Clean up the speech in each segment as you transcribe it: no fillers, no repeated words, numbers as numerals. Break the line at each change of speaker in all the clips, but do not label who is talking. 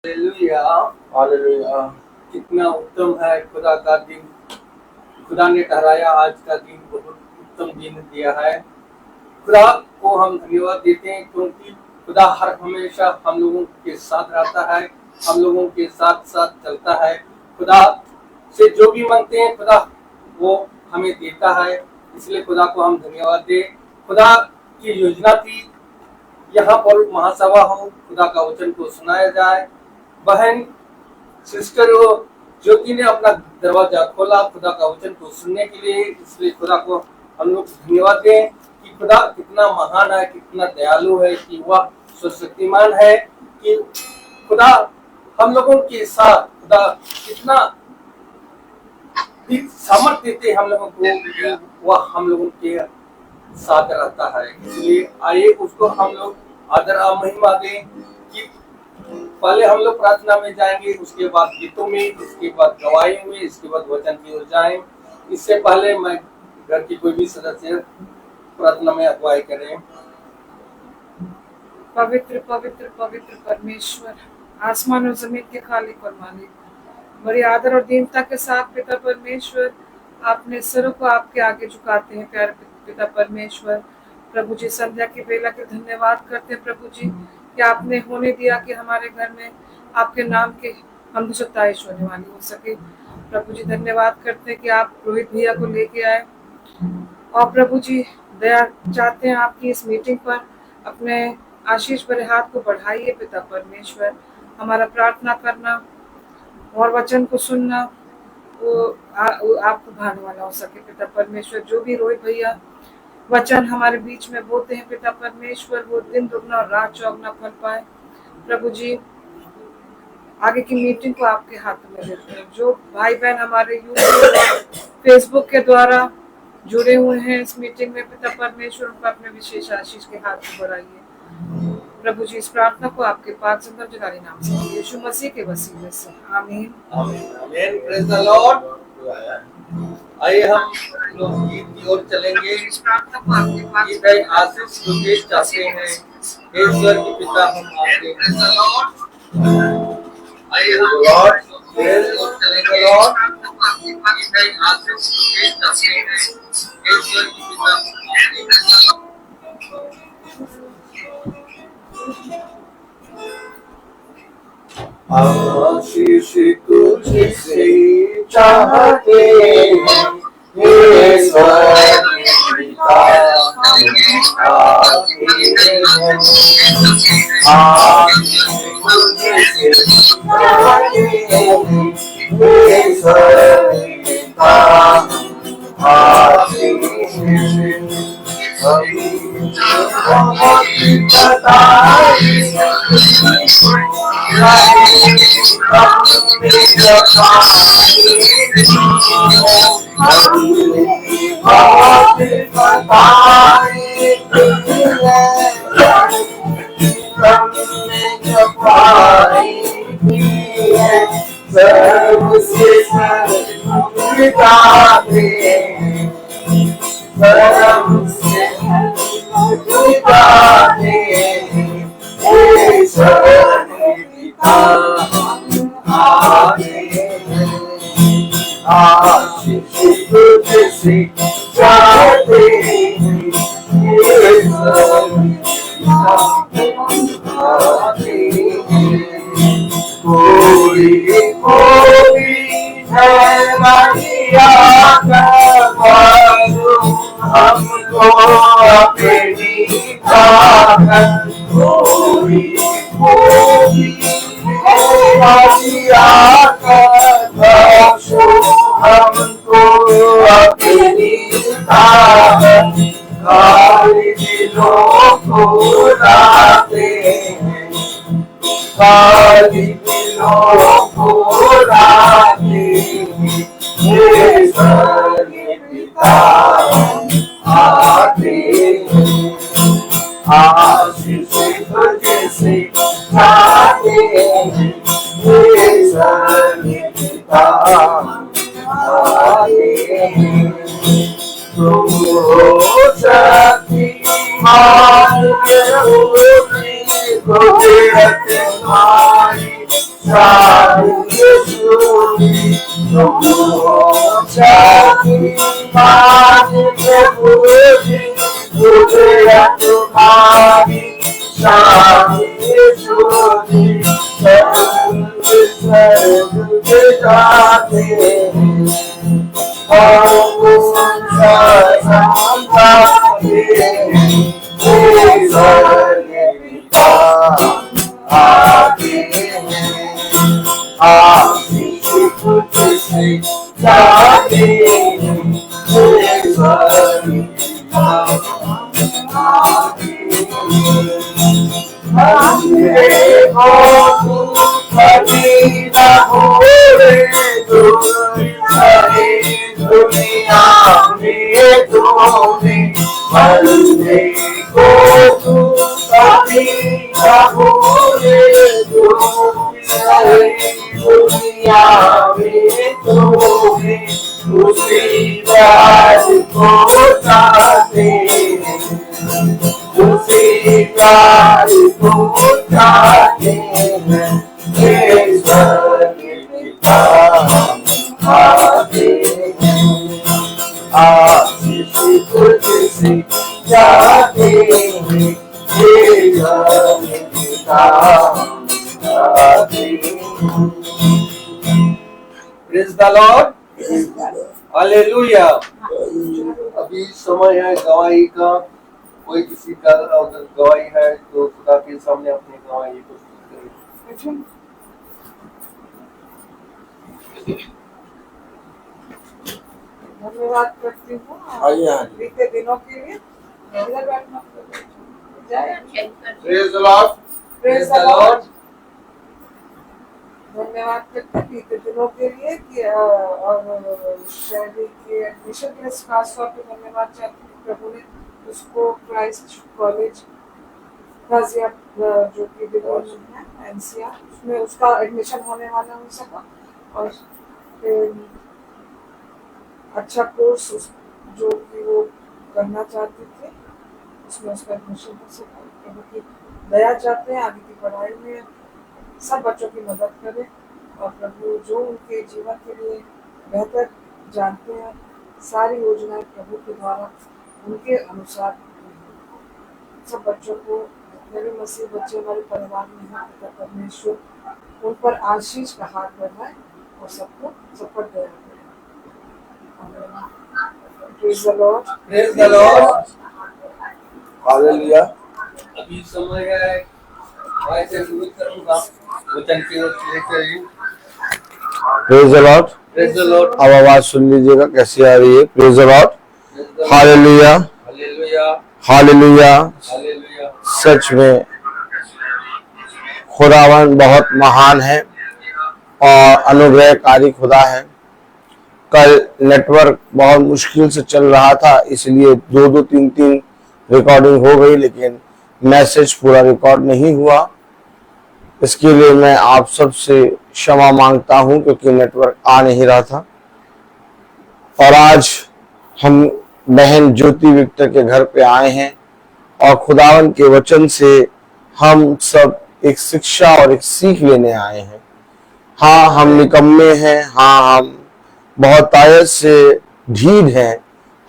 Hallelujah.
Hallelujah.
कितना उत्तम है खुदा का दिन। खुदा ने ठहराया आज का दिन, बहुत उत्तम दिन दिया है। खुदा को हम धन्यवाद देते हैं क्योंकि खुदा हर हमेशा हम लोगों के साथ रहता है, हम लोगों के साथ साथ चलता है। खुदा से जो भी मांगते हैं खुदा वो हमें देता है, इसलिए खुदा को हम धन्यवाद दें। खुदा की योजना थी यहाँ पर महासभा हो, खुदा का वचन को सुनाया जाए। बहन सिस्टर ज्योति ने अपना दरवाजा खोला खुदा का वचन को सुनने के लिए, इसलिए खुदा को हम लोग धन्यवाद दें कि खुदा कितना महान है, कितना दयालु है, कि वह सर्वशक्तिमान है, कि खुदा हम लोगों के साथ खुदा कितना सामर्थ्य देते हम लोगों को, वह हम लोगों के साथ रहता है। इसलिए आइए उसको हम लोग आदर और महिमा दें कि पहले हम लोग प्रार्थना में जाएंगे, उसके बाद गीतों में, इसके बाद गवाही में, इसके बाद वचन की ओर जाएं। इससे पहले मैं घर की कोई भी सदस्य प्रार्थना में अगुवाई करें।
पवित्र पवित्र पवित्र परमेश्वर, आसमान और जमीन के खालिक और मालिक, बड़ी आदर और दीनता के साथ पिता परमेश्वर अपने सिरों को आपके आगे झुकाते हैं। प्यारे पिता परमेश्वर, प्रभु जी संध्या की बेला के धन्यवाद करते हैं प्रभु जी कि आपने होने दिया कि हमारे घर में आपके नाम के हम सत्ताईश होने वाली हो सके। प्रभु जी धन्यवाद करते हैं कि आप रोहित भैया को लेके आए, और प्रभु जी दया चाहते हैं आपकी इस मीटिंग पर। अपने आशीष भरे हाथ को बढ़ाइए पिता परमेश्वर। हमारा प्रार्थना करना और वचन को सुनना वो आपको भाने वाला हो सके पिता परमेश्वर। जो भी रोहित भैया वचन हमारे बीच में बोलते हैं पिता परमेश्वर, वो दिन दुगना और रात चौगना फल पाए। प्रभु जी आगे की मीटिंग को आपके हाथ में देते हैं। जो भाई बहन हमारे यूट्यूब फेसबुक के द्वारा जुड़े हुए हैं इस मीटिंग में पिता परमेश्वर, उनको अपने विशेष आशीष के हाथ में बढ़ाइए प्रभु जी। इस प्रार्थना को आपके पाक सुंदर जलाली नाम से यीशु मसीह के वसीले से आमीन
आमीन आमीन। Praise the Lord. आइए हम लोग गीत की ओर चलेंगे।
इस प्रार्थना को आपके पाक
गीत है आशीष को देख चाहते हैं, ईश्वर के पिता हम आपके। Praise the Lord. आइए हम लॉर्ड प्रेज और चलेंगे। लॉर्ड गीत है आशीष को देख चाहते हैं, ईश्वर के पिता हम आपके।
आशीष तुझसे चाहते हैं, ईश्वर पिता आशीष तुझसे चाहते हैं, ईश्वर पिता आशीष शादी यीशु शादी मानी प्रभु जी तुझे तुम्हारी शादी यीशु स्वर्ग जाते दुनिया में तुम्हें मरने को तू कभी न भूले दुनिया में तुम्हें उसी प्यार को चाहते उसी प्यार को चाहते हैं आशीष तुझसे जाते हैं
Praise the Lord. Hallelujah.
अभी समय है गवाही का। कोई किसी का अगर गवाही है तो खुदा के सामने अपनी गवाही प्रस्तुत करें।
धन्यवाद करती हूँ बीते दिनों के लिए।
Praise the Lord.
Praise the Lord. धन्यवाद करते हैं बीते दिनों के लिए कि और शैली के एडमिशन के लिए खास तौर पे धन्यवाद चाहती हूँ प्रभु ने उसको क्राइस्ट कॉलेज गाजियाबाद जो कि दिल्ली है एनसीआर उसमें उसका एडमिशन होने वाला हो सका और अच्छा कोर्स जो कि वो करना चाहते थे उसमें उसका एडमिशन हो सका। प्रभु की दया चाहते हैं आगे की पढ़ाई में सब बच्चों की मदद करें और प्रभु जो उनके जीवन के लिए बेहतर जानते हैं सारी योजनाएं प्रभु के द्वारा उनके अनुसार सब बच्चों को जितने भी मसीह बच्चे हमारे परिवार में हैं पिता परमेश्वर उन पर आशीष का हाथ बढ़ाए और सबको सब पर दया करें। Praise the Lord.
Praise the Lord.
Hallelujah.
अभी समय है मैं से शुरू करूंगा वचन की ओर लेकर
Praise the Lord.
Praise the Lord.
अब आवाज सुन लीजिएगा कैसी आ रही है। Praise the Lord. Hallelujah
hallelujah
hallelujah.
Hallelujah.
सच में खुदावन बहुत महान है और अनुग्रहकारी खुदा है। कल नेटवर्क बहुत मुश्किल से चल रहा था इसलिए 2-2 3-3 रिकॉर्डिंग हो गई लेकिन मैसेज पूरा रिकॉर्ड नहीं हुआ। इसके लिए मैं आप सबसे क्षमा मांगता हूं क्योंकि नेटवर्क आ नहीं रहा था। और आज हम बहन ज्योति विक्टर के घर पे आए हैं और खुदावन के वचन से हम सब एक शिक्षा और एक सीख लेने आए हैं। हाँ हम निकम्मे हैं, हाँ हम बहुत आयत से ढीठ हैं,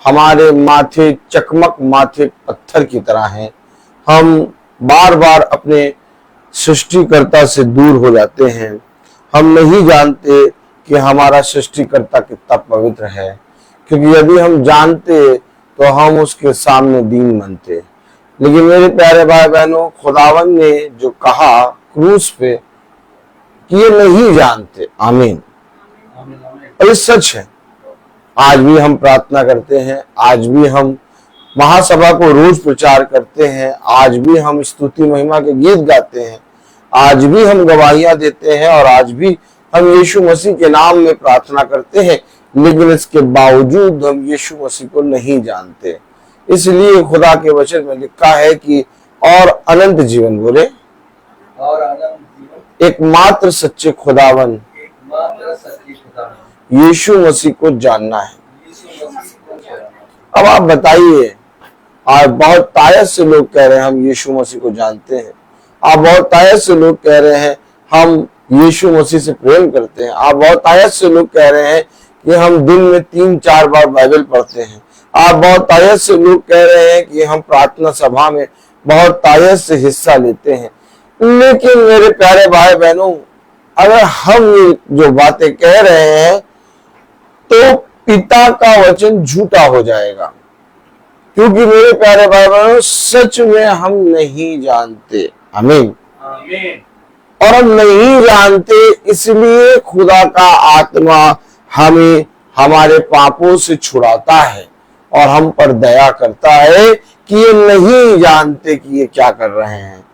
हमारे माथे चकमक माथे पत्थर की तरह हैं। हम बार बार अपने सृष्टिकर्ता से दूर हो जाते हैं। हम नहीं जानते कि हमारा सृष्टिकर्ता कितना पवित्र है क्योंकि यदि हम जानते तो हम उसके सामने दीन बनते। लेकिन मेरे प्यारे भाई बहनों खुदावन ने जो कहा क्रूस पे कि ये नहीं जानते। आमीन। और ये सच है। आज भी हम प्रार्थना करते हैं, आज भी हम महासभा को रोज प्रचार करते हैं, आज भी हम स्तुति महिमा के गीत गाते हैं, आज भी हम गवाहियां देते हैं और आज भी हम यीशु मसीह के नाम में प्रार्थना करते हैं। लेकिन इसके बावजूद हम यीशु मसीह को नहीं जानते। इसलिए खुदा के वचन में लिखा है कि और अनंत जीवन बोले
और अनंत जीवन
एकमात्र सच्चे खुदावन
एकमात्र सच्चे खुदावन
यीशु मसीह को जानना है।
यीशु मसीह को जानना।
अब आप बताइए, आज बहुत तायत से लोग कह रहे हैं हम यीशु मसीह को जानते हैं। आप बहुत तायत से लोग कह रहे हैं हम यीशु मसीह से प्रेम करते हैं। आप बहुत आयत से लोग कह रहे हैं कि हम दिन में 3-4 बार बाइबल पढ़ते हैं। आप बहुत आयत से लोग कह रहे हैं कि हम प्रार्थना सभा में बहुत आयत से हिस्सा लेते हैं। लेकिन मेरे प्यारे भाई बहनों, अगर हम ये जो बातें कह रहे हैं तो पिता का वचन झूठा हो जाएगा, क्योंकि मेरे प्यारे भाई बहनों, सच में हम नहीं जानते। आमीन। और हम नहीं जानते, इसलिए खुदा का आत्मा हमें हमारे पापों से छुड़ाता है और हम पर दया करता है कि ये नहीं जानते कि ये क्या कर रहे हैं।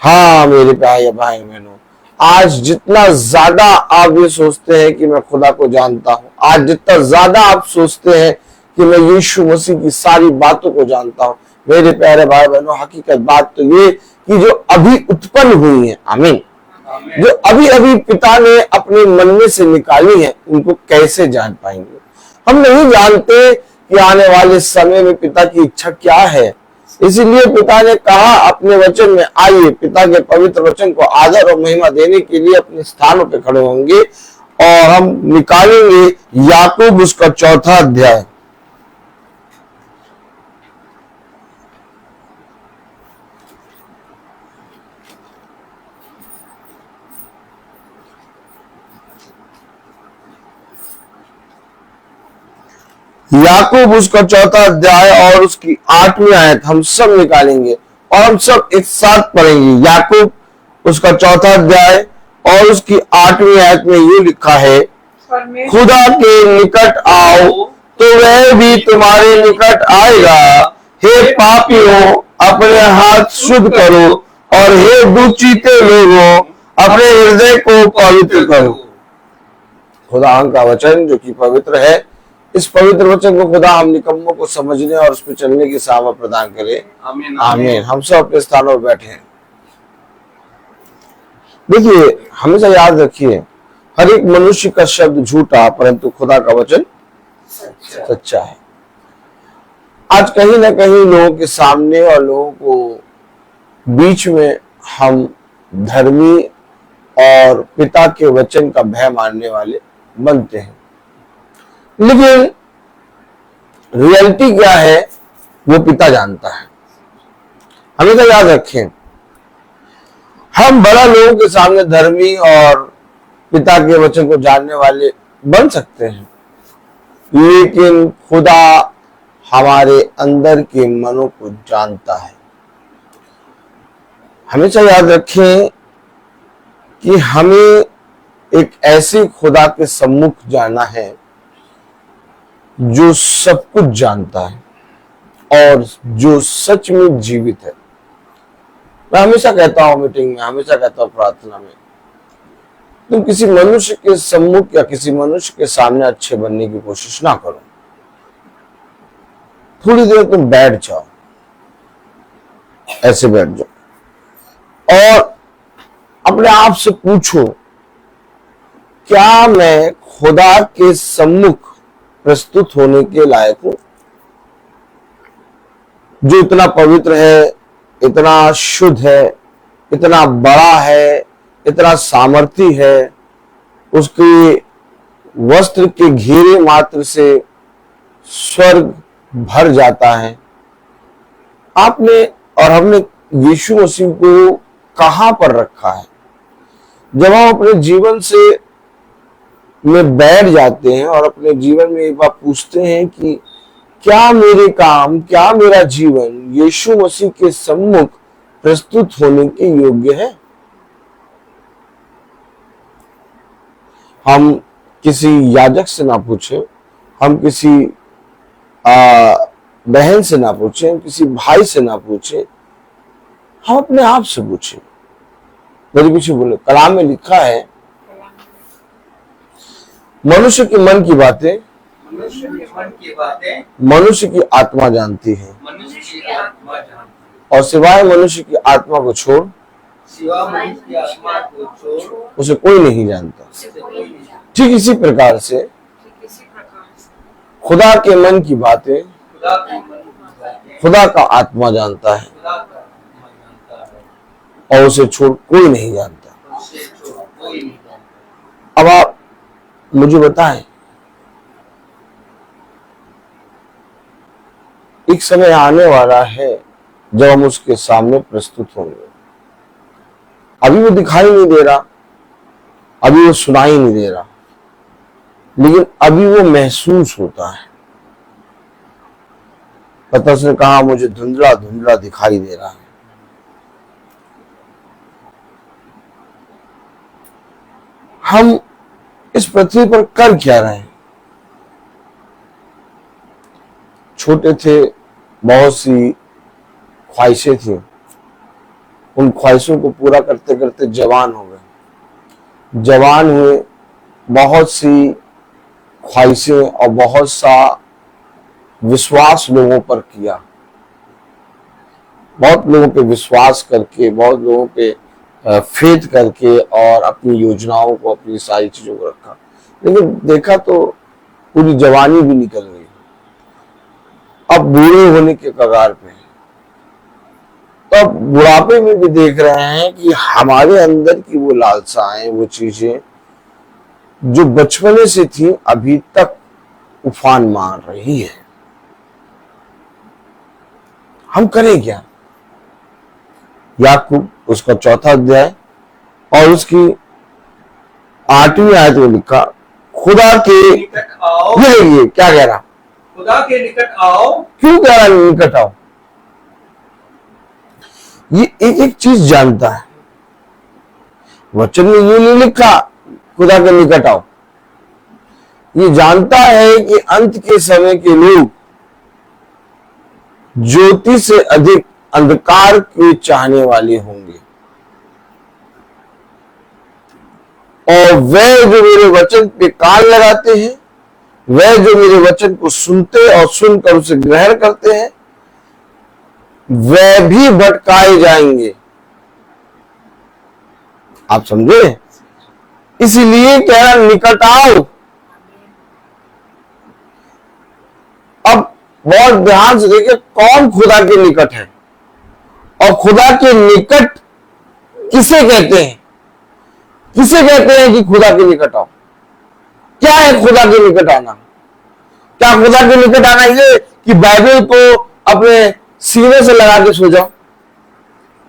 हाँ मेरे प्यारे भाई बहनों, आज जितना ज्यादा आप ये सोचते हैं कि मैं खुदा को जानता हूं, आज जितना ज्यादा आप सोचते हैं कि मैं यीशु मसीह की सारी बातों को जानता हूं, मेरे प्यारे भाई बहनों, हकीकत बात तो ये कि जो अभी उत्पन्न हुई है, आमीन, जो अभी अभी पिता ने अपने मन में से निकाली है, उनको कैसे जान पाएंगे? हम नहीं जानते कि आने वाले समय में पिता की इच्छा क्या है। इसीलिए पिता ने कहा अपने वचन में, आइए पिता के पवित्र वचन को आदर और महिमा देने के लिए अपने स्थानों पे खड़े होंगे और हम निकालेंगे याकूब उसका 4था अध्याय। याकूब उसका 4था अध्याय और उसकी 8वीं आयत हम सब निकालेंगे और हम सब एक साथ पढ़ेंगे। याकूब उसका 4था अध्याय और उसकी 8वीं आयत में ये लिखा है, खुदा के निकट आओ तो वह भी तुम्हारे निकट आएगा। हे पापियों, अपने हाथ शुद्ध करो और हे दुचिते लोगों, अपने हृदय को पवित्र करो। खुदा का वचन जो कि पवित्र है, इस पवित्र वचन को खुदा हम निकम्मों को समझने और उस पर चलने की सामर्थ प्रदान करे। आमीन। आमीन। हम सब अपने स्थानों पर बैठे हैं। देखिए, हमेशा याद रखिए, हर एक मनुष्य का शब्द झूठा, परंतु खुदा का वचन सच्चा है। आज कहीं ना कहीं लोगों के सामने और लोगों को बीच में हम धर्मी और पिता के वचन का भय मानने वाले बनते हैं, लेकिन रियलिटी क्या है वो पिता जानता है। हमेशा याद रखें, हम बड़ा लोगों के सामने धर्मी और पिता के वचन को जानने वाले बन सकते हैं, लेकिन खुदा हमारे अंदर के मनों को जानता है। हमेशा याद रखें कि हमें एक ऐसे खुदा के सम्मुख जाना है जो सब कुछ जानता है और जो सच में जीवित है। मैं हमेशा कहता हूं मीटिंग में, हमेशा कहता हूं प्रार्थना में, तुम किसी मनुष्य के सम्मुख या किसी मनुष्य के सामने अच्छे बनने की कोशिश ना करो। थोड़ी देर तुम बैठ जाओ, ऐसे बैठ जाओ और अपने आप से पूछो, क्या मैं खुदा के सम्मुख प्रस्तुत होने के लायक हूं? जो इतना पवित्र है, इतना शुद्ध है, इतना बड़ा है, इतना सामर्थी है, उसके वस्त्र के घेरे मात्र से स्वर्ग भर जाता है। आपने और हमने यीशु मसीह को कहां पर रखा है? जब हम अपने जीवन से में बैठ जाते हैं और अपने जीवन में एक बार पूछते हैं कि क्या मेरे काम, क्या मेरा जीवन यीशु मसीह के सम्मुख प्रस्तुत होने के योग्य है? हम किसी याजक से ना पूछें, हम किसी बहन से ना पूछें, हम किसी भाई से ना पूछें, हम अपने आप से पूछें। मेरे पीछे बोले, कलाम में लिखा है, मनुष्य के मन की बातें मनुष्य की आत्मा जानती है, और सिवाय मनुष्य की आत्मा को छोड़ उसे कोई नहीं जानता। ठीक इसी प्रकार से खुदा के मन की बातें खुदा का आत्मा जानता है और उसे छोड़ कोई नहीं जानता।
कोई नहीं।
अब आप मुझे बताएं, एक समय आने वाला है जब हम उसके सामने प्रस्तुत होंगे। अभी वो दिखाई नहीं दे रहा, अभी वो सुनाई नहीं दे रहा, लेकिन अभी वो महसूस होता है। पतरस ने कहा मुझे धुंधला धुंधला दिखाई दे रहा है। हम इस पृथ्वी पर कर क्या रहे हैं? छोटे थे, बहुत सी ख्वाहिशें थी, उन ख्वाहिशों को पूरा करते करते जवान हो गए। जवान हुए, बहुत सी ख्वाहिशें और बहुत सा विश्वास लोगों पर किया, बहुत लोगों पे विश्वास करके, बहुत लोगों पे फेथ करके और अपनी योजनाओं को, अपनी सारी चीजों को रखा, लेकिन देखा तो पूरी जवानी भी निकल गई। अब बूढ़े होने के कगार पे, तो अब बुढ़ापे में भी देख रहे हैं कि हमारे अंदर की वो लालसाएं, वो चीजें जो बचपने से थी अभी तक उफान मार रही है। हम करें क्या? याकूब उसका 4था अध्याय और उसकी 8वीं आयत में लिखा, खुदा के
निकट आओ।
ये क्या कह रहा?
खुदा के निकट आओ।
क्यों कह रहा निकट आओ? ये एक एक चीज जानता है। वचन में यूं नहीं लिखा खुदा के निकट आओ। ये जानता है कि अंत के समय के लोग ज्योति से अधिक अंधकार के चाहने वाले होंगे, और वह जो मेरे वचन पे कान लगाते हैं, वह जो मेरे वचन को सुनते और सुनकर उसे ग्रहण करते हैं, वह भी भटकाए जाएंगे। आप समझे? इसलिए कह रहा निकट आओ। अब बहुत ध्यान से देखिए, कौन खुदा के निकट है और खुदा के निकट किसे कहते हैं? किसे कहते हैं कि खुदा के निकट आओ? क्या है खुदा के निकट आना? क्या खुदा के निकट आना ये कि बाइबल को अपने सीने से लगा के सो जाओ?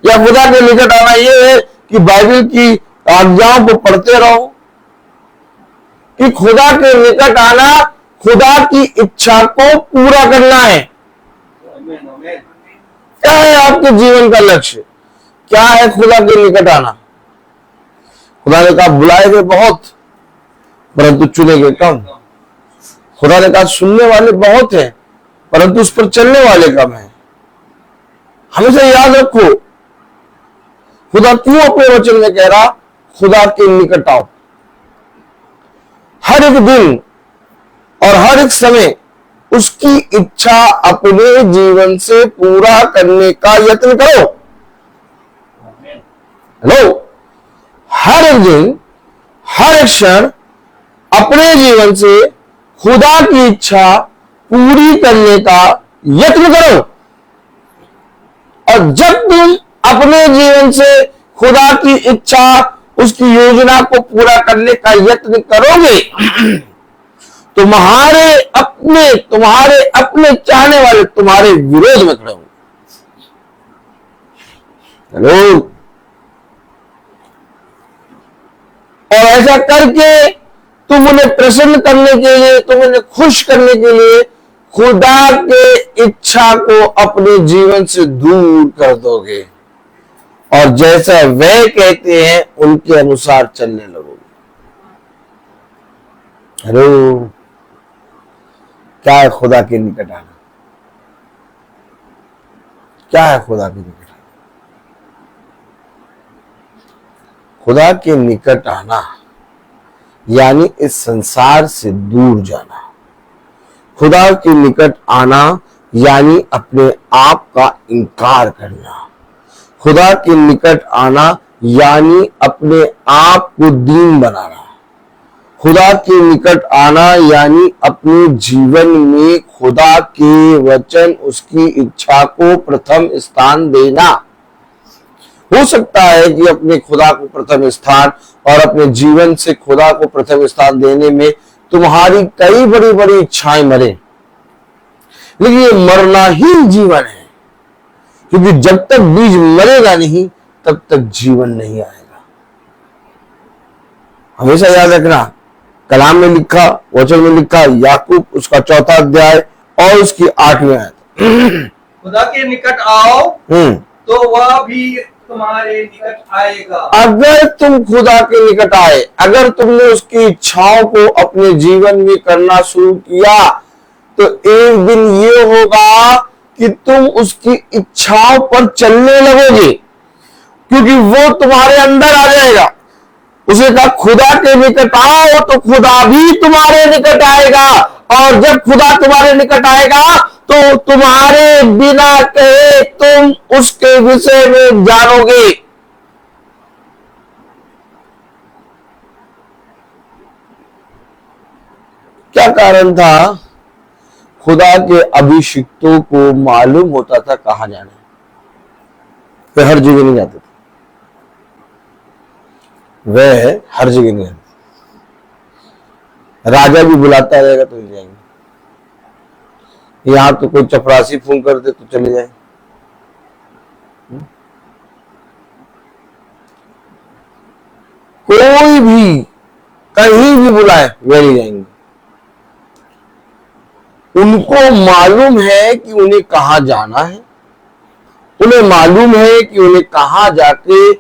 या खुदा के निकट आना ये है कि बाइबल की आज्ञाओं को पढ़ते रहो? कि खुदा के निकट आना खुदा की इच्छा को पूरा करना है? क्या है आपके जीवन का लक्ष्य? क्या है खुदा के निकट आना? खुदा ने कहा बुलाए गए बहुत, परंतु चुने गए कम। खुदा ने कहा सुनने वाले बहुत हैं, परंतु उस पर चलने वाले कम हैं। हमेशा याद रखो, खुदा क्यों अपने वचन में कह रहा खुदा के निकट आओ? हर एक दिन और हर एक समय उसकी इच्छा अपने जीवन से पूरा करने का यत्न करो। हेलो, हर एक दिन, हर एक क्षण अपने जीवन से खुदा की इच्छा पूरी करने का यत्न करो। और जब तुम अपने जीवन से खुदा की इच्छा, उसकी योजना को पूरा करने का यत्न करोगे, तुम्हारे अपने चाहने वाले तुम्हारे विरोध में खड़े होंगे। हेलो, और ऐसा करके तुम उन्हें प्रसन्न करने के लिए, तुम उन्हें खुश करने के लिए खुदा के इच्छा को अपने जीवन से दूर कर दोगे और जैसा वह कहते हैं उनके अनुसार चलने लगोगे। हेलो, क्या है खुदा के निकट आना? क्या है खुदा के निकट आना? खुदा के निकट आना यानी इस संसार से दूर जाना। खुदा के निकट आना यानी अपने आप का इनकार करना। खुदा के निकट आना यानी अपने आप को दीन बनाना। खुदा के निकट आना यानी अपने जीवन में खुदा के वचन, उसकी इच्छा को प्रथम स्थान देना। हो सकता है कि अपने खुदा को प्रथम स्थान और अपने जीवन से खुदा को प्रथम स्थान देने में तुम्हारी कई बड़ी बड़ी इच्छाएं मरे, लेकिन ये मरनाहीन जीवन है, क्योंकि जब तक बीज मरेगा नहीं तब तक जीवन नहीं आएगा। हमेशा याद रखना, कलाम में लिखा, वचन में लिखा, याकूब उसका 4 अध्याय और उसकी 8वीं आयत,
खुदा के निकट आओ तो वह भी तुम्हारे निकट आएगा।
अगर तुम खुदा के निकट आए, अगर तुमने उसकी इच्छाओं को अपने जीवन में करना शुरू किया, तो एक दिन ये होगा कि तुम उसकी इच्छाओं पर चलने लगोगे, क्योंकि वो तुम्हारे अंदर आ जाएगा। उसे कहा खुदा के निकट आओ तो खुदा भी तुम्हारे निकट आएगा, और जब खुदा तुम्हारे निकट आएगा तो तुम्हारे बिना कहे तुम उसके विषय में जानोगे। क्या कारण था? खुदा के अभिषिक्तों को मालूम होता था कहां जाना है, वे हर जगह नहीं जाते थे, वह हर जगह नहीं जाते। राजा भी बुलाता रहेगा तो नहीं जाएंगे, यहां तो कोई चपरासी फोन कर दे तो चले जाए। कोई भी कहीं भी बुलाए वे नहीं जाएंगे। उनको मालूम है कि उन्हें कहां जाना है, उन्हें मालूम है कि उन्हें कहां जाके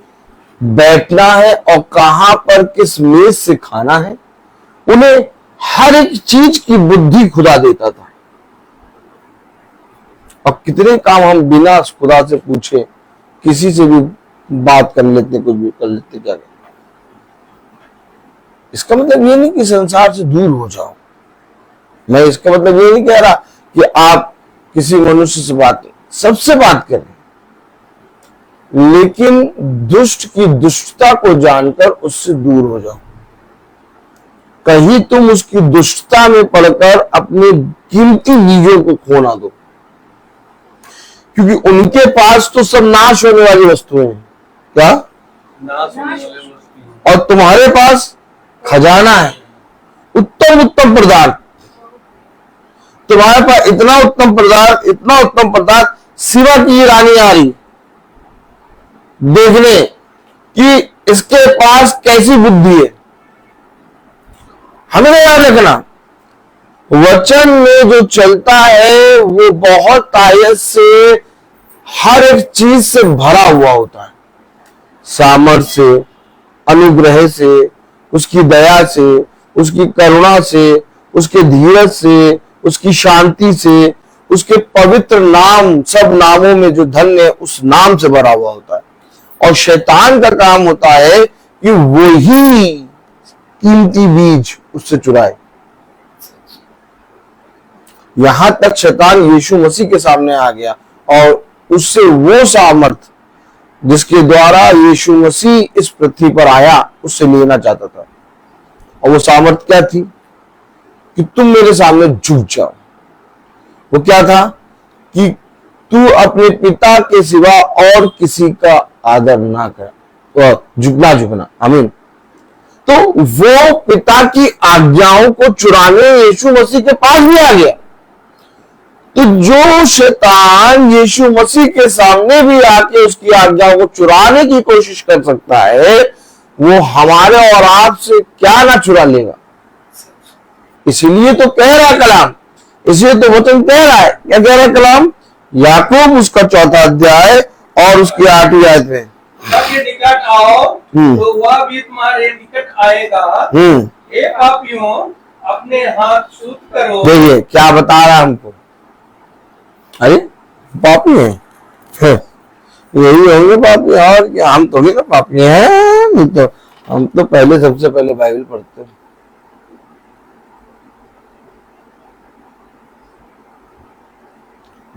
बैठना है और कहां पर किस मेज से खाना है। उन्हें हर एक चीज की बुद्धि खुदा देता था। अब कितने काम हम बिना खुदा से पूछे किसी से भी बात कर लेते, कुछ भी कर लेते, क्या करते। इसका मतलब ये नहीं कि संसार से दूर हो जाओ, मैं इसका मतलब ये नहीं कह रहा कि आप किसी मनुष्य से बात करें, सबसे बात करें, लेकिन दुष्ट की दुष्टता को जानकर उससे दूर हो जाओ। कहीं तुम उसकी दुष्टता में पड़कर अपने कीमती बीजों को खो ना दो, क्योंकि उनके पास तो सब नाश होने वाली वस्तुएं हैं, क्या
नाश होने वाली वस्तुएं,
और तुम्हारे पास खजाना है, उत्तम उत्तम पदार्थ। तुम्हारे पास इतना उत्तम पदार्थ, इतना उत्तम पदार्थ, सिवा की ये रानी आ रही देखने कि इसके पास कैसी बुद्धि है। हमें याद रखना, वचन में जो चलता है वो बहुत आयत से, हर एक चीज से भरा हुआ होता है, सामर्थ से, अनुग्रह से, उसकी दया से, उसकी करुणा से, उसके धीरज से, उसकी शांति से, उसके पवित्र नाम, सब नामों में जो धन्य है उस नाम से भरा हुआ होता है। और शैतान का काम होता है कि वही कीमती बीज उससे चुराए। यहां तक शैतान यीशु मसीह के सामने आ गया और उससे वो सामर्थ जिसके द्वारा यीशु मसीह इस पृथ्वी पर आया उससे लेना चाहता था। और वो सामर्थ क्या थी? कि तुम मेरे सामने झुक जाओ। वो क्या था? कि तू अपने पिता के सिवा और किसी का आदर ना कर, तो झुकना। आमीन। तो वो पिता की आज्ञाओं को चुराने यीशु मसीह के पास भी आ गया। तो जो शैतान यीशु मसीह के सामने भी आके उसकी आज्ञाओं को चुराने की कोशिश कर सकता है, वो हमारे और आपसे क्या ना चुरा लेगा। इसीलिए तो कह रहा है कलाम, इसलिए तो वचन कह रहा है, क्या कह रहा है कलाम? याकूब उसका 4 अध्याय और उसकी 8वीं आयत में,
के निकट आओ तो वह भी तुम्हारे निकट आएगा। हे पापियों, अपने हाथ शुद्ध करो।
देखिए क्या बता रहा है हमको। अरे पापी हैं, यही होंगे पापी, और क्या? हम तो भी ना पापी हैं। तो हम तो पहले, सबसे पहले बाइबल पढ़ते हैं।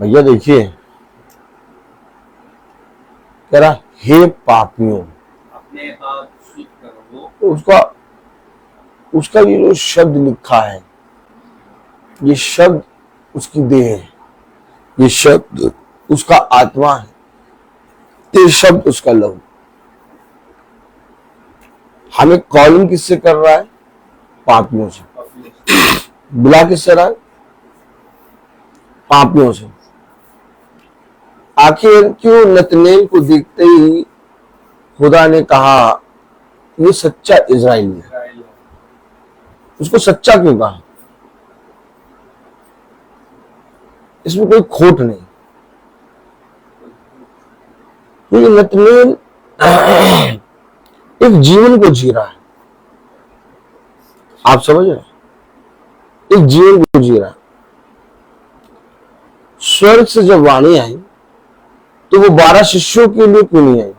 भैया देखिए कह रहा, हे पापियों,
अपने हाथ शुद्ध करो।
तो उसका ये जो शब्द लिखा है, ये शब्द उसकी देह है, ये शब्द उसका आत्मा है, ये शब्द उसका लहू। हमें कॉलिंग किससे कर रहा है? पापियों से। बुला किससे रहा है? पापियों से। आखिर क्यों नतनेल को देखते ही खुदा ने कहा ये सच्चा इजराइली है? उसको सच्चा क्यों कहा? इसमें कोई खोट नहीं, क्योंकि नतनेल एक जीवन को जी रहा है। आप समझ रहे हैं? एक जीवन को जी रहा है। स्वर्ग से जब वाणी आई तो वो 12 शिष्यों के लिए क्यों नहीं आई?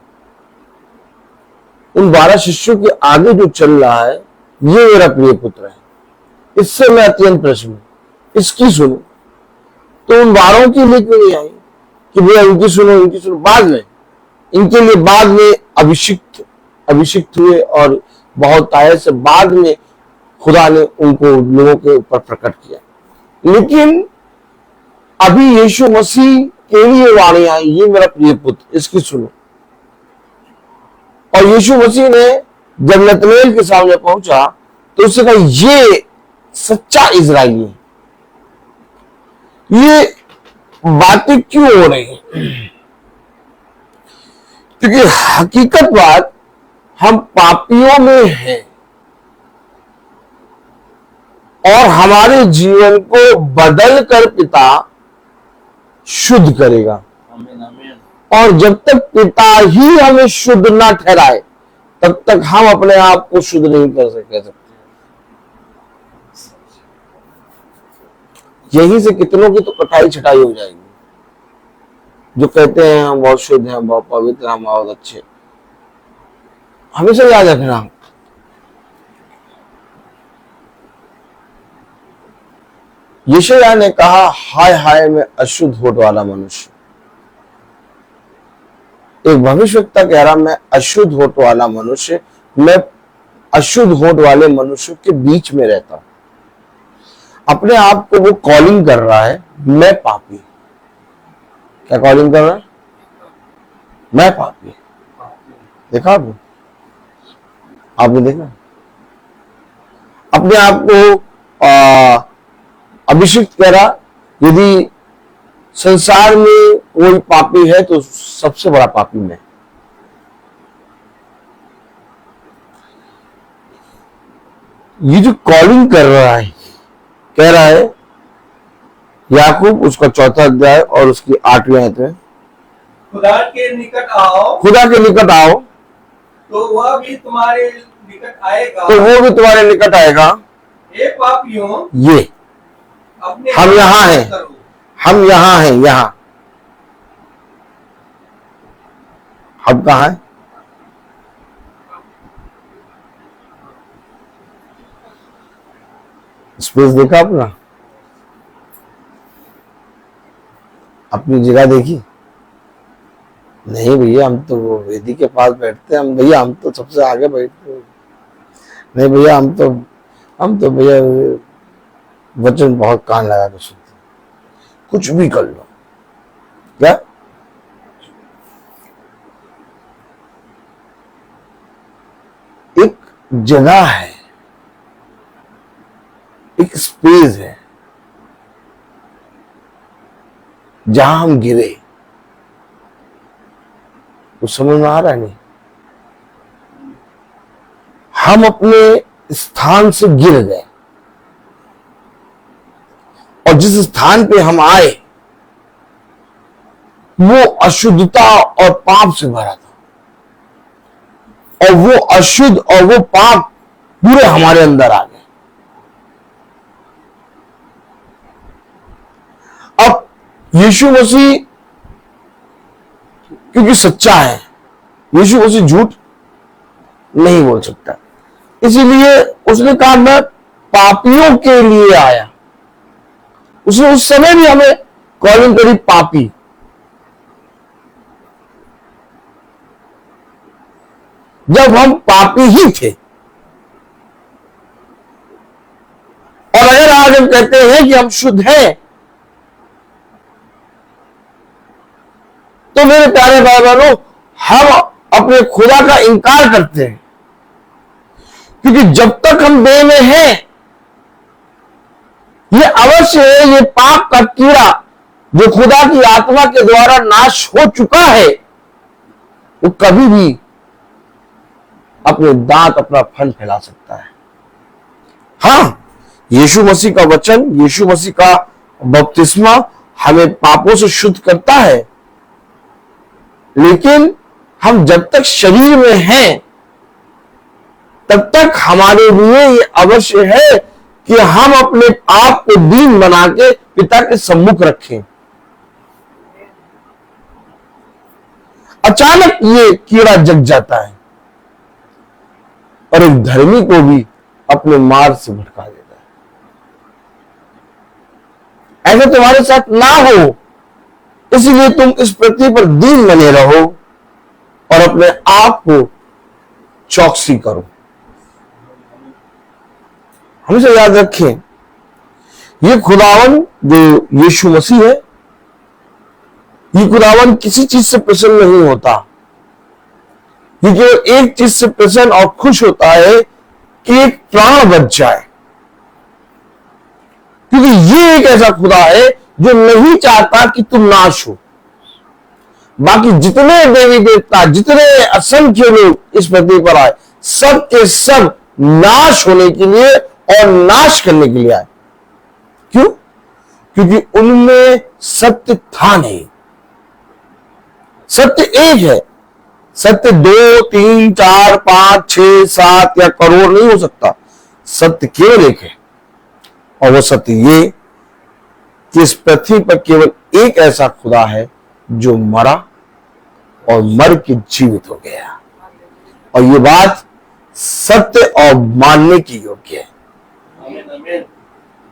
उन 12 शिष्यों के आगे जो चल रहा है, ये मेरा प्रिय पुत्र है, इससे मैं अत्यंत प्रसन्न हूं, इसकी सुनो। तो उन 12 के लिए क्यों नहीं आई कि भैया इनकी सुनो, इनकी सुनो? बाद में इनके लिए बाद में अभिषिक्त हुए और बहुत आय से बाद में खुदा ने उनको लोगों के ऊपर प्रकट किया। लेकिन अभी यीशु मसीह के लिए वाणी आई, ये मेरा प्रिय पुत्र, इसकी सुनो। और यीशु मसीह ने जब नतनेल के सामने पहुंचा तो उससे कहा ये सच्चा इजराइली है। ये बातें क्यों हो रही हैं? क्योंकि हकीकत बात, हम पापियों में हैं और हमारे जीवन को बदल कर पिता शुद्ध करेगा। और जब तक पिता ही हमें शुद्ध ना ठहराए तब तक हम अपने आप को शुद्ध नहीं कर सकते। यहीं से कितनों की तो कटाई छटाई हो जाएगी, जो कहते हैं हम बहुत शुद्ध हैं, बहुत पवित्र, हम बहुत अच्छे। हमेशा याद रखना, यशायाह ने कहा हाय हाय मैं अशुद्ध होठ वाला मनुष्य। एक भविष्यवक्ता कह रहा मैं अशुद्ध होठ वाला मनुष्य, मैं अशुद्ध होठ वाले मनुष्यों के बीच में रहता हूं। अपने आप को वो कॉलिंग कर रहा है, मैं पापी। क्या कॉलिंग कर रहा है? मैं पापी। देखा आपने देखा? अपने आप को अभिषिक्त करा। यदि संसार में कोई पापी है तो सबसे बड़ा पापी मैं। ये जो कॉलिंग कर रहा है, कह रहा है याकूब उसका 4था अध्याय और उसकी 8वीं आयत में,
खुदा के निकट आओ,
खुदा के निकट आओ
तो वह भी तुम्हारे निकट आएगा,
तो वो भी तुम्हारे निकट आएगा।
हे पापियों,
ये
अपने
हम यहाँ हैं, हम यहाँ हैं। यहाँ हम कहाँ हैं? स्पेस देखा अपना? अपनी जगह देखी? नहीं भैया, हम तो वो वेदी के पास बैठते हैं, हम भैया हम तो सबसे आगे बैठते हैं। नहीं भैया, हम तो भैया वचन बहुत कान लगा के सुनते, कुछ भी कर लो। क्या एक जगह है, एक स्पेस है जहां हम गिरे। कुछ समझ में आ रहा है? नहीं, हम अपने स्थान से गिर गए और जिस स्थान पे हम आए वो अशुद्धता और पाप से भरा था, और वो अशुद्ध और वो पाप पूरे हमारे अंदर आ गए। अब यीशु मसीह क्योंकि सच्चा है, यीशु मसीह झूठ नहीं बोल सकता, इसीलिए उसने कहा मैं पापियों के लिए आया। उसने उस समय भी हमें कॉलिंग करी पापी। जब हम पापी ही थे। और अगर आज हम कहते हैं कि हम शुद्ध हैं, तो मेरे प्यारे भाई बहनों, हम अपने खुदा का इनकार करते हैं। क्योंकि जब तक हम देह में हैं, ये अवश्य है, ये पाप का कीड़ा जो खुदा की आत्मा के द्वारा नाश हो चुका है, वो कभी भी अपने दांत, अपना फन फैला सकता है। हाँ, यीशु मसीह का वचन, यीशु मसीह का बपतिस्मा हमें पापों से शुद्ध करता है, लेकिन हम जब तक शरीर में हैं तब तक हमारे लिए ये अवश्य है कि हम अपने आप को दीन बना के पिता के सम्मुख रखें। अचानक ये कीड़ा जग जाता है और एक धर्मी को भी अपने मार्ग से भटका देता है। ऐसा तुम्हारे साथ ना हो, इसलिए तुम इस पृथ्वी पर दीन बने रहो और अपने आप को चौकसी करो। हमेशा याद रखें, ये खुदावन जो यीशु मसीह है, ये खुदावन किसी चीज से प्रसन्न नहीं होता। ये केवल एक चीज से प्रसन्न और खुश होता है कि एक प्राण बच जाए, क्योंकि ये एक ऐसा खुदा है जो नहीं चाहता कि तुम नाश हो। बाकी जितने देवी देवता, जितने असंख्य लोग इस पृथ्वी पर आए, सब के सब नाश होने के लिए और नाश करने के लिए आए। क्यों? क्योंकि उनमें सत्य था नहीं। सत्य एक है, सत्य 2, 3, 4, 5, 6, 7 या करोड़ नहीं हो सकता। सत्य केवल एक है, और वो सत्य ये कि इस पृथ्वी पर केवल एक ऐसा खुदा है जो मरा और मर के जीवित हो गया, और ये बात सत्य और मानने की योग्य है।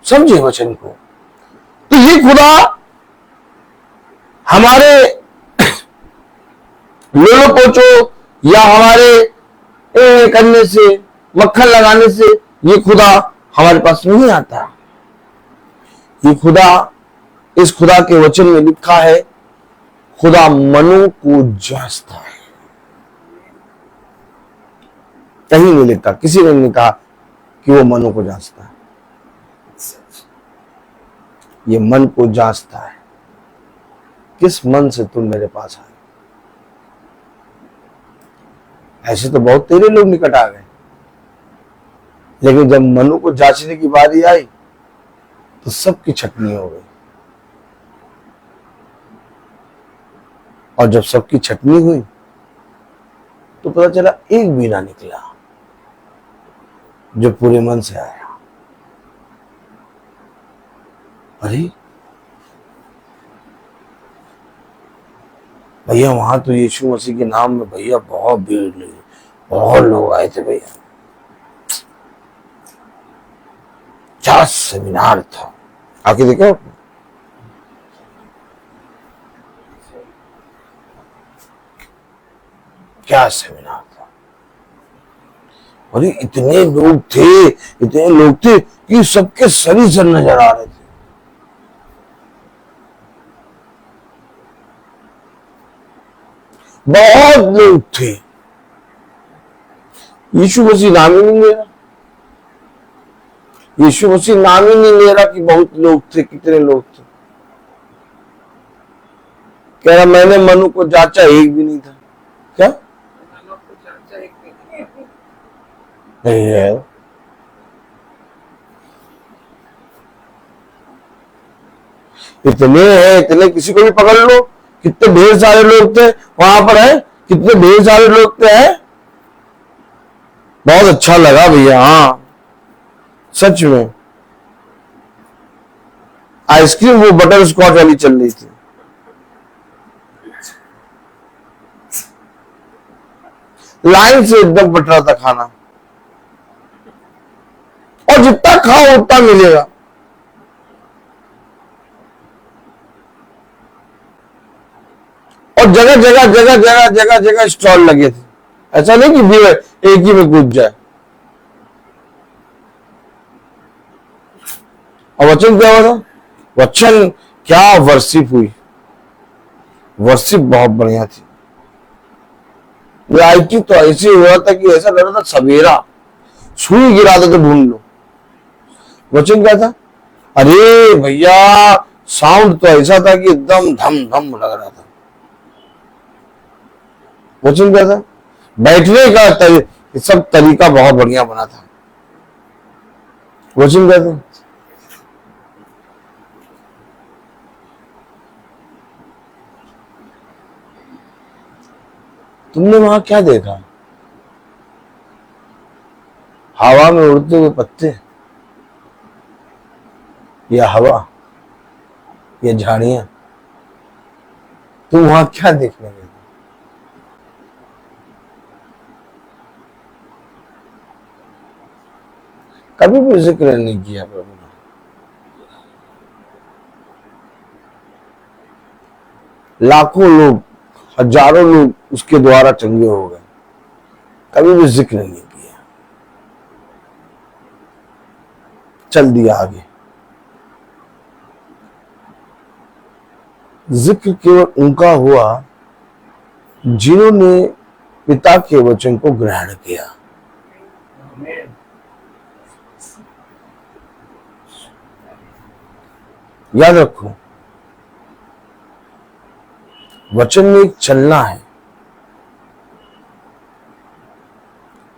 समझे वचन को? तो ये खुदा हमारे लोलो पोचो या हमारे करने से, मक्खन लगाने से ये खुदा हमारे पास नहीं आता। ये खुदा, इस खुदा के वचन में लिखा है, खुदा मनों को जांचता है। कहीं नहीं लिखा, किसी ने नहीं कहा कि वो मनों को जांचता है। ये मन को जांचता है, किस मन से तुम मेरे पास आए। ऐसे तो बहुत तेरे लोग निकट आ गए, लेकिन जब मनु को जांचने की बारी आई तो सबकी छटनी हो गई, और जब सबकी छटनी हुई तो पता चला एक भी ना निकला जो पूरे मन से आया। अरे भैया, वहां तो यीशु मसीह के नाम में भैया बहुत भीड़ लगी, बहुत लोग आए थे भैया, क्या सेमिनार था। आके देखो, क्या सेमिनार था। अरे इतने लोग थे कि सबके सर सर नजर आ रहे थे। बहुत लोग थे। यीशु मसीह नाम ही नहीं ले रहा, यीशु मसीह नाम ही नहीं ले रहा कि बहुत लोग थे, कितने लोग थे। कह रहा मैंने मनु को जांचा, एक भी नहीं था। क्या नहीं है? इतने हैं, इतने, किसी को भी पकड़ लो। कितने ढेर सारे लोग थे वहां पर, है कितने ढेर सारे लोग थे। हैं बहुत अच्छा लगा भैया। हाँ सच में, आइसक्रीम वो बटर स्कॉच वाली चल रही थी। लाइन से एकदम बट रहा था खाना, और जितना खाओ उतना मिलेगा। और जगह जगह स्टॉल लगे थे। ऐसा नहीं कि भीड़ एक ही में कूद जाए। और वचन क्या हुआ था? वचन क्या वर्शिप हुई, वर्शिप बहुत बढ़िया थी। ये आई थी तो ऐसे हुआ था कि ऐसा लग रहा था सवेरा, सुई गिरा दो तो ढूंढ लो। वचन क्या था? अरे भैया साउंड तो ऐसा था कि एकदम धम धम लग रहा था। वचन क्या था? बैठने का सब तरीका बहुत बढ़िया बना था। वचन क्या था? तुमने वहां क्या देखा? हवा में उड़ते हुए पत्ते, या हवा, या झाड़ियां? तुम वहां क्या देखने गए? कभी भी जिक्र नहीं किया प्रभु ने। लाखों लोग, हजारों लोग उसके द्वारा चंगे हो गए, कभी भी जिक्र नहीं किया, चल दिया आगे। जिक्र केवल उनका हुआ जिन्होंने पिता के वचन को ग्रहण किया। याद रखो, वचन में एक चलना है,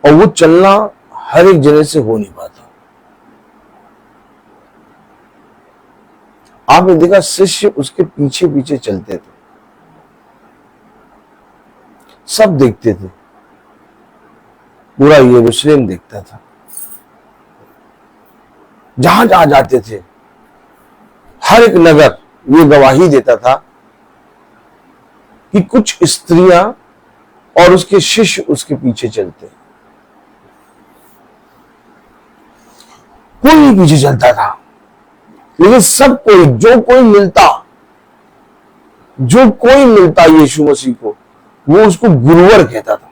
और वो चलना हर एक जने से हो नहीं पाता। आपने देखा शिष्य उसके पीछे पीछे चलते थे, सब देखते थे, पूरा यरूशलेम देखता था, जहां जहां जाते थे हर एक नगर ये गवाही देता था कि कुछ स्त्रियां और उसके शिष्य उसके पीछे चलते। कोई नहीं पीछे चलता था, लेकिन सब कोई, जो कोई मिलता यीशु मसीह को, वो उसको गुरुवर कहता था।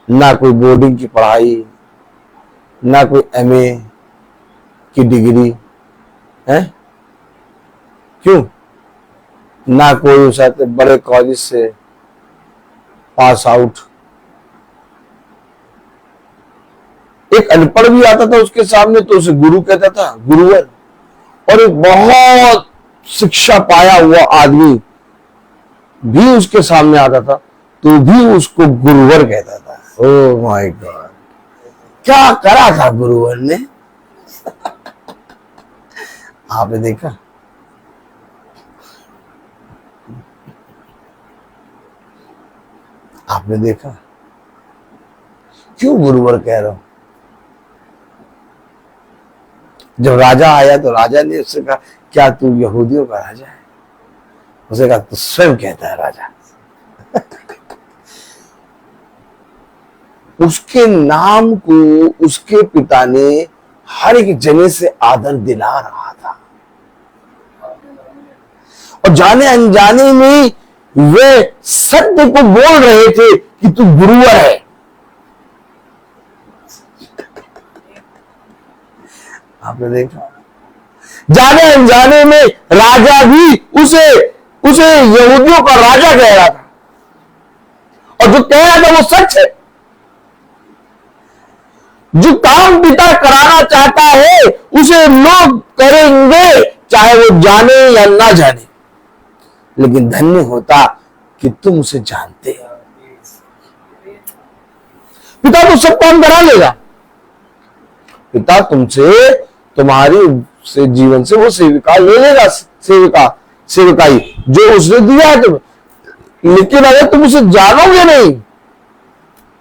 ना कोई बोर्डिंग की पढ़ाई, ना कोई एमए की डिग्री है, क्यों? ना कोई उस बड़े कॉलेज से पास आउट। एक अनपढ़ भी आता था उसके सामने तो उसे गुरु कहता था, गुरुवर। और एक बहुत शिक्षा पाया हुआ आदमी भी उसके सामने आता था तो भी उसको गुरुवर कहता था। ओह माय गॉड, क्या करा था गुरुवर ने? आपने देखा? आपने देखा? क्यों गुरुवर कह रहा हूं? जब राजा आया तो राजा ने उससे कहा, क्या तू यहूदियों का राजा है? उसने कहा, तू स्वयं कहता है राजा। उसके नाम को उसके पिता ने हर एक जने से आदर दिला रहा था, और जाने अनजाने में वे सत्य को बोल रहे थे कि तू गुरुवर है। आपने देखा? जाने अनजाने में राजा भी उसे यहूदियों का राजा कह रहा था, और जो कह रहा था वो सच है। जो काम पिता कराना चाहता है उसे लोग करेंगे, चाहे वो जाने या ना जाने, लेकिन धन्य होता कि तुम उसे जानते हो। पिता तो सब काम करा लेगा, पिता तुमसे, तुम्हारी से जीवन से वो सेविका ले लेगा, सेविकाई जो उसने दिया है तुम्हें। लेकिन अगर तुम उसे जानोगे नहीं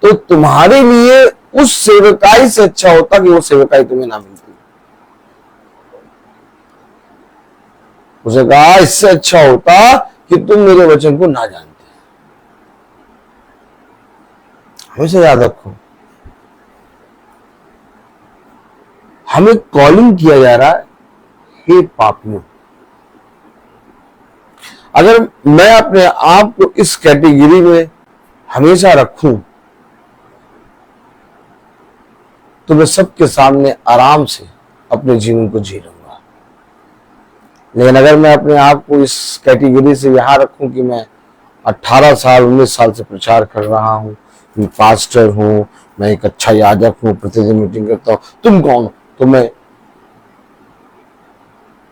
तो तुम्हारे लिए उस सेवकाई से अच्छा होता कि वो सेवकाई तुम्हें ना मिलती। उसे कहा इससे अच्छा होता कि तुम मेरे वचन को ना जानते। हमेशा याद रखो, हमें कॉलिंग किया जा रहा है, हे पापियों। अगर मैं अपने आप को इस कैटेगरी में हमेशा रखूं तो मैं सबके सामने आराम से अपने जीवन को जी लूंगा। लेकिन अगर मैं अपने आप को इस कैटेगरी से यहां रखूं कि मैं 18 साल 19 साल से प्रचार कर रहा हूँ, मैं पास्टर हूँ, मैं एक अच्छा याजक हूँ, प्रतिदिन मीटिंग करता हूँ, तुम कौन हो? तो मैं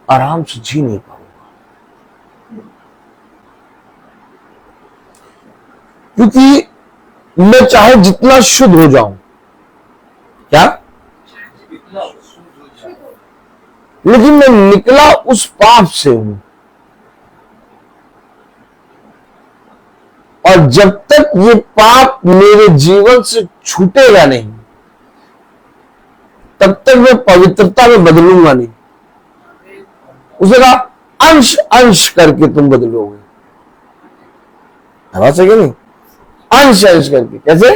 आराम से जी नहीं पाऊंगा, क्योंकि मैं चाहे जितना शुद्ध हो जाऊं, क्या, लेकिन मैं निकला उस पाप से हूं, और जब तक ये पाप मेरे जीवन से छूटेगा नहीं, तब तक मैं पवित्रता में बदलूंगा नहीं। उसे कहा अंश अंश करके तुम बदलोगे, आवाज है कि नहीं? अंश अंश करके, कैसे?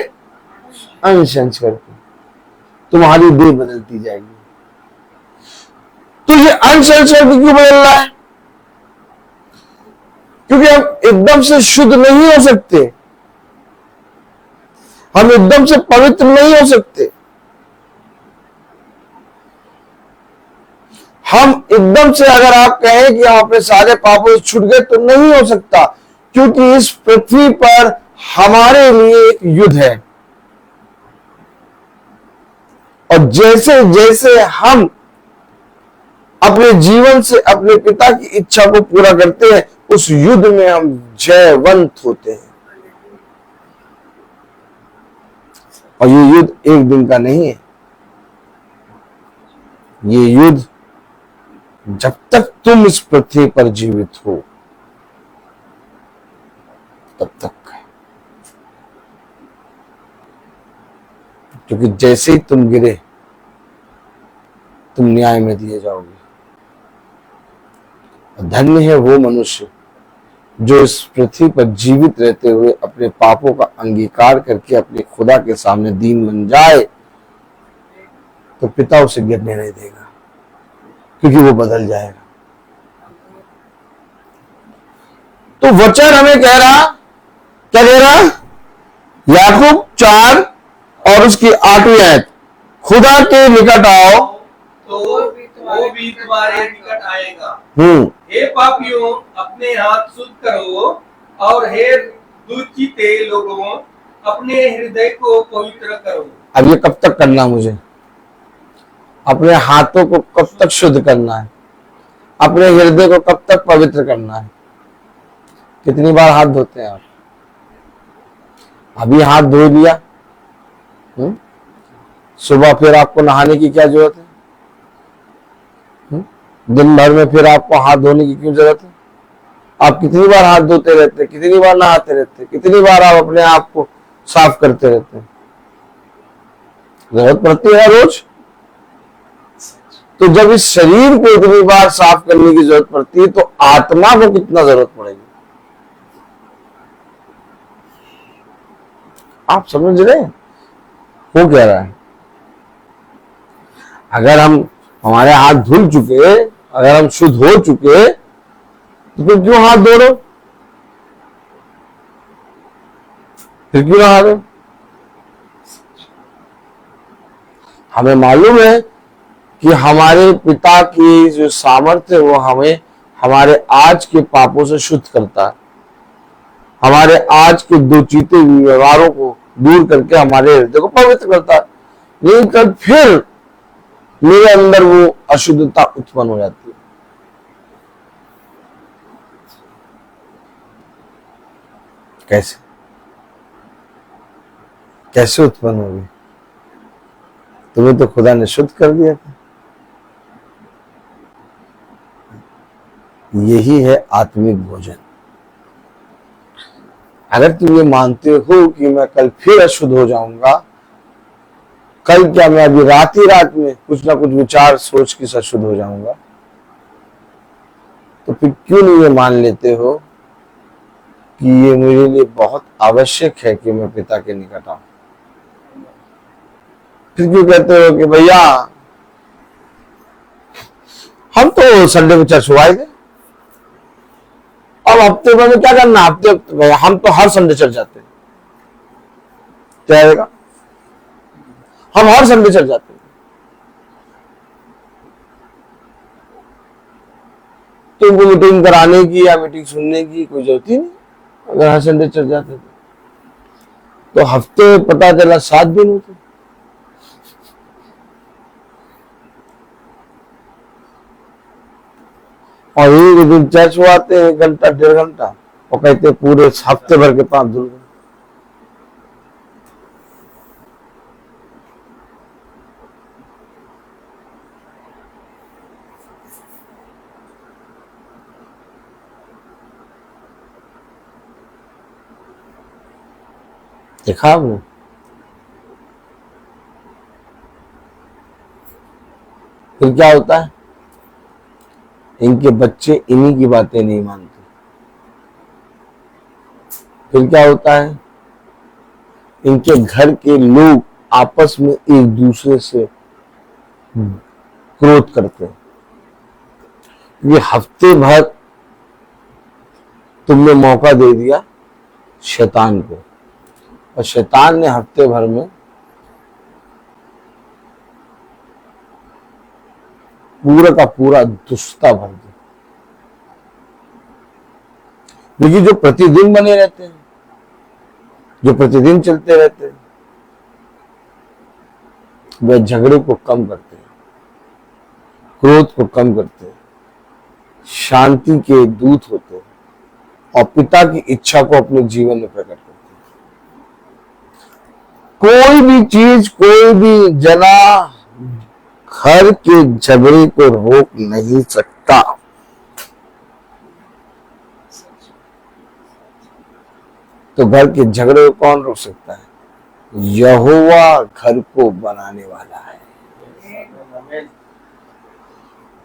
अंश अंश करके तुम्हारी देह बदलती जाएगी। तो ये अंश अंश करके क्यों बदल रहा है? क्योंकि हम एकदम से शुद्ध नहीं हो सकते, हम एकदम से पवित्र नहीं हो सकते, हम एकदम से अगर आप कहें कि हम अपने सारे पापों से छूट गए तो नहीं हो सकता, क्योंकि इस पृथ्वी पर हमारे लिए एक युद्ध है, और जैसे जैसे हम अपने जीवन से अपने पिता की इच्छा को पूरा करते हैं, उस युद्ध में हम जयवंत होते हैं। और ये युद्ध एक दिन का नहीं है, ये युद्ध जब तक तुम इस पृथ्वी पर जीवित हो तब तक है। क्योंकि जैसे ही तुम गिरे, तुम न्याय में दिए जाओगे। धन्य है वो मनुष्य जो इस पृथ्वी पर जीवित रहते हुए अपने पापों का अंगीकार करके अपने खुदा के सामने दीन बन जाए, तो पिता उसे गिरने नहीं देगा, क्योंकि वो बदल जाएगा। तो वचन हमें कह रहा, क्या कह रहा? याकूब 4 और उसकी 8वीं आयत, खुदा के निकट आओ
तो वो भी तुम्हारे निकट आएगा।
हे
पापियों, अपने हाथ शुद्ध करो, और हे दुचिते लोगों, अपने हृदय को पवित्र करो।
अब ये कब तक करना मुझे? अपने हाथों को कब तक शुद्ध करना है? अपने हृदय को कब तक पवित्र करना है? कितनी बार हाथ धोते हैं आप? अभी हाथ धो लिया, सुबह फिर आपको नहाने की क्या जरूरत है? दिन भर में फिर आपको हाथ धोने की क्यों जरूरत है? आप कितनी बार हाथ धोते रहते, कितनी बार नहाते रहते, कितनी बार आप अपने आप को साफ करते रहते हैं? जरूरत पड़ती है रोज। तो जब इस शरीर को इतनी बार साफ करने की जरूरत पड़ती है, तो आत्मा को कितना जरूरत पड़ेगी? आप समझ रहे हैं वो कह रहा है? अगर हम हमारे हाथ धुल चुके, अगर हम शुद्ध हो चुके, तो फिर क्यों हाथ धो रहे हो? फिर क्यों नहा रहे हो? हमें मालूम है कि हमारे पिता की जो सामर्थ्य है वो हमें हमारे आज के पापों से शुद्ध करता है, हमारे आज के दुचिते व्यवहारों को दूर करके हमारे हृदय को पवित्र करता है। लेकिन कल फिर मेरे अंदर वो अशुद्धता उत्पन्न हो जाती है। कैसे कैसे उत्पन्न होगी? तुम्हें तो खुदा ने शुद्ध कर दिया था। यही है आत्मिक भोजन। अगर तुम ये मानते हो कि मैं कल फिर अशुद्ध हो जाऊंगा, कल क्या मैं अभी रात ही रात में कुछ ना कुछ विचार सोच के अशुद्ध हो जाऊंगा, तो फिर क्यों नहीं ये मान लेते हो कि ये मेरे लिए बहुत आवश्यक है कि मैं पिता के निकट आऊं? फिर क्यों कहते हो कि भैया हम तो संडे को चर्च हुआ थे, अब हफ्ते भर में क्या करना? हफ्ते हम तो हर संडे चर्च जाते हैं, क्या आएगा? हम हर संडे चर्च जाते हैं। तुमको मीटिंग कराने की या मीटिंग सुनने की कोई जरूरत ही नहीं। अगर हर संडे चल जाते तो हफ्ते में पता चला 7 दिन होते। और एक दिन चर्च में आते हैं 1 घंटा 1.5 घंटा और कहते पूरे हफ्ते भर के पाप धुल गए। देखा आपने? फिर क्या होता है? इनके बच्चे इन्हीं की बातें नहीं मानते। फिर क्या होता है? इनके घर के लोग आपस में एक दूसरे से क्रोध करते हैं। ये हफ्ते भर तुमने मौका दे दिया शैतान को, और शैतान ने हफ्ते भर में पूरा का पूरा दुष्टता भर दिया। लेकिन जो प्रतिदिन बने रहते हैं, जो प्रतिदिन चलते रहते हैं, वह झगड़े को कम करते हैं, क्रोध को कम करते हैं, शांति के दूत होते हैं और पिता की इच्छा को अपने जीवन में प्रकट करते हैं। कोई भी चीज, कोई भी जना घर के झगड़े को रोक नहीं सकता। तो घर के झगड़े को कौन रोक सकता है? यहोवा घर को बनाने वाला है।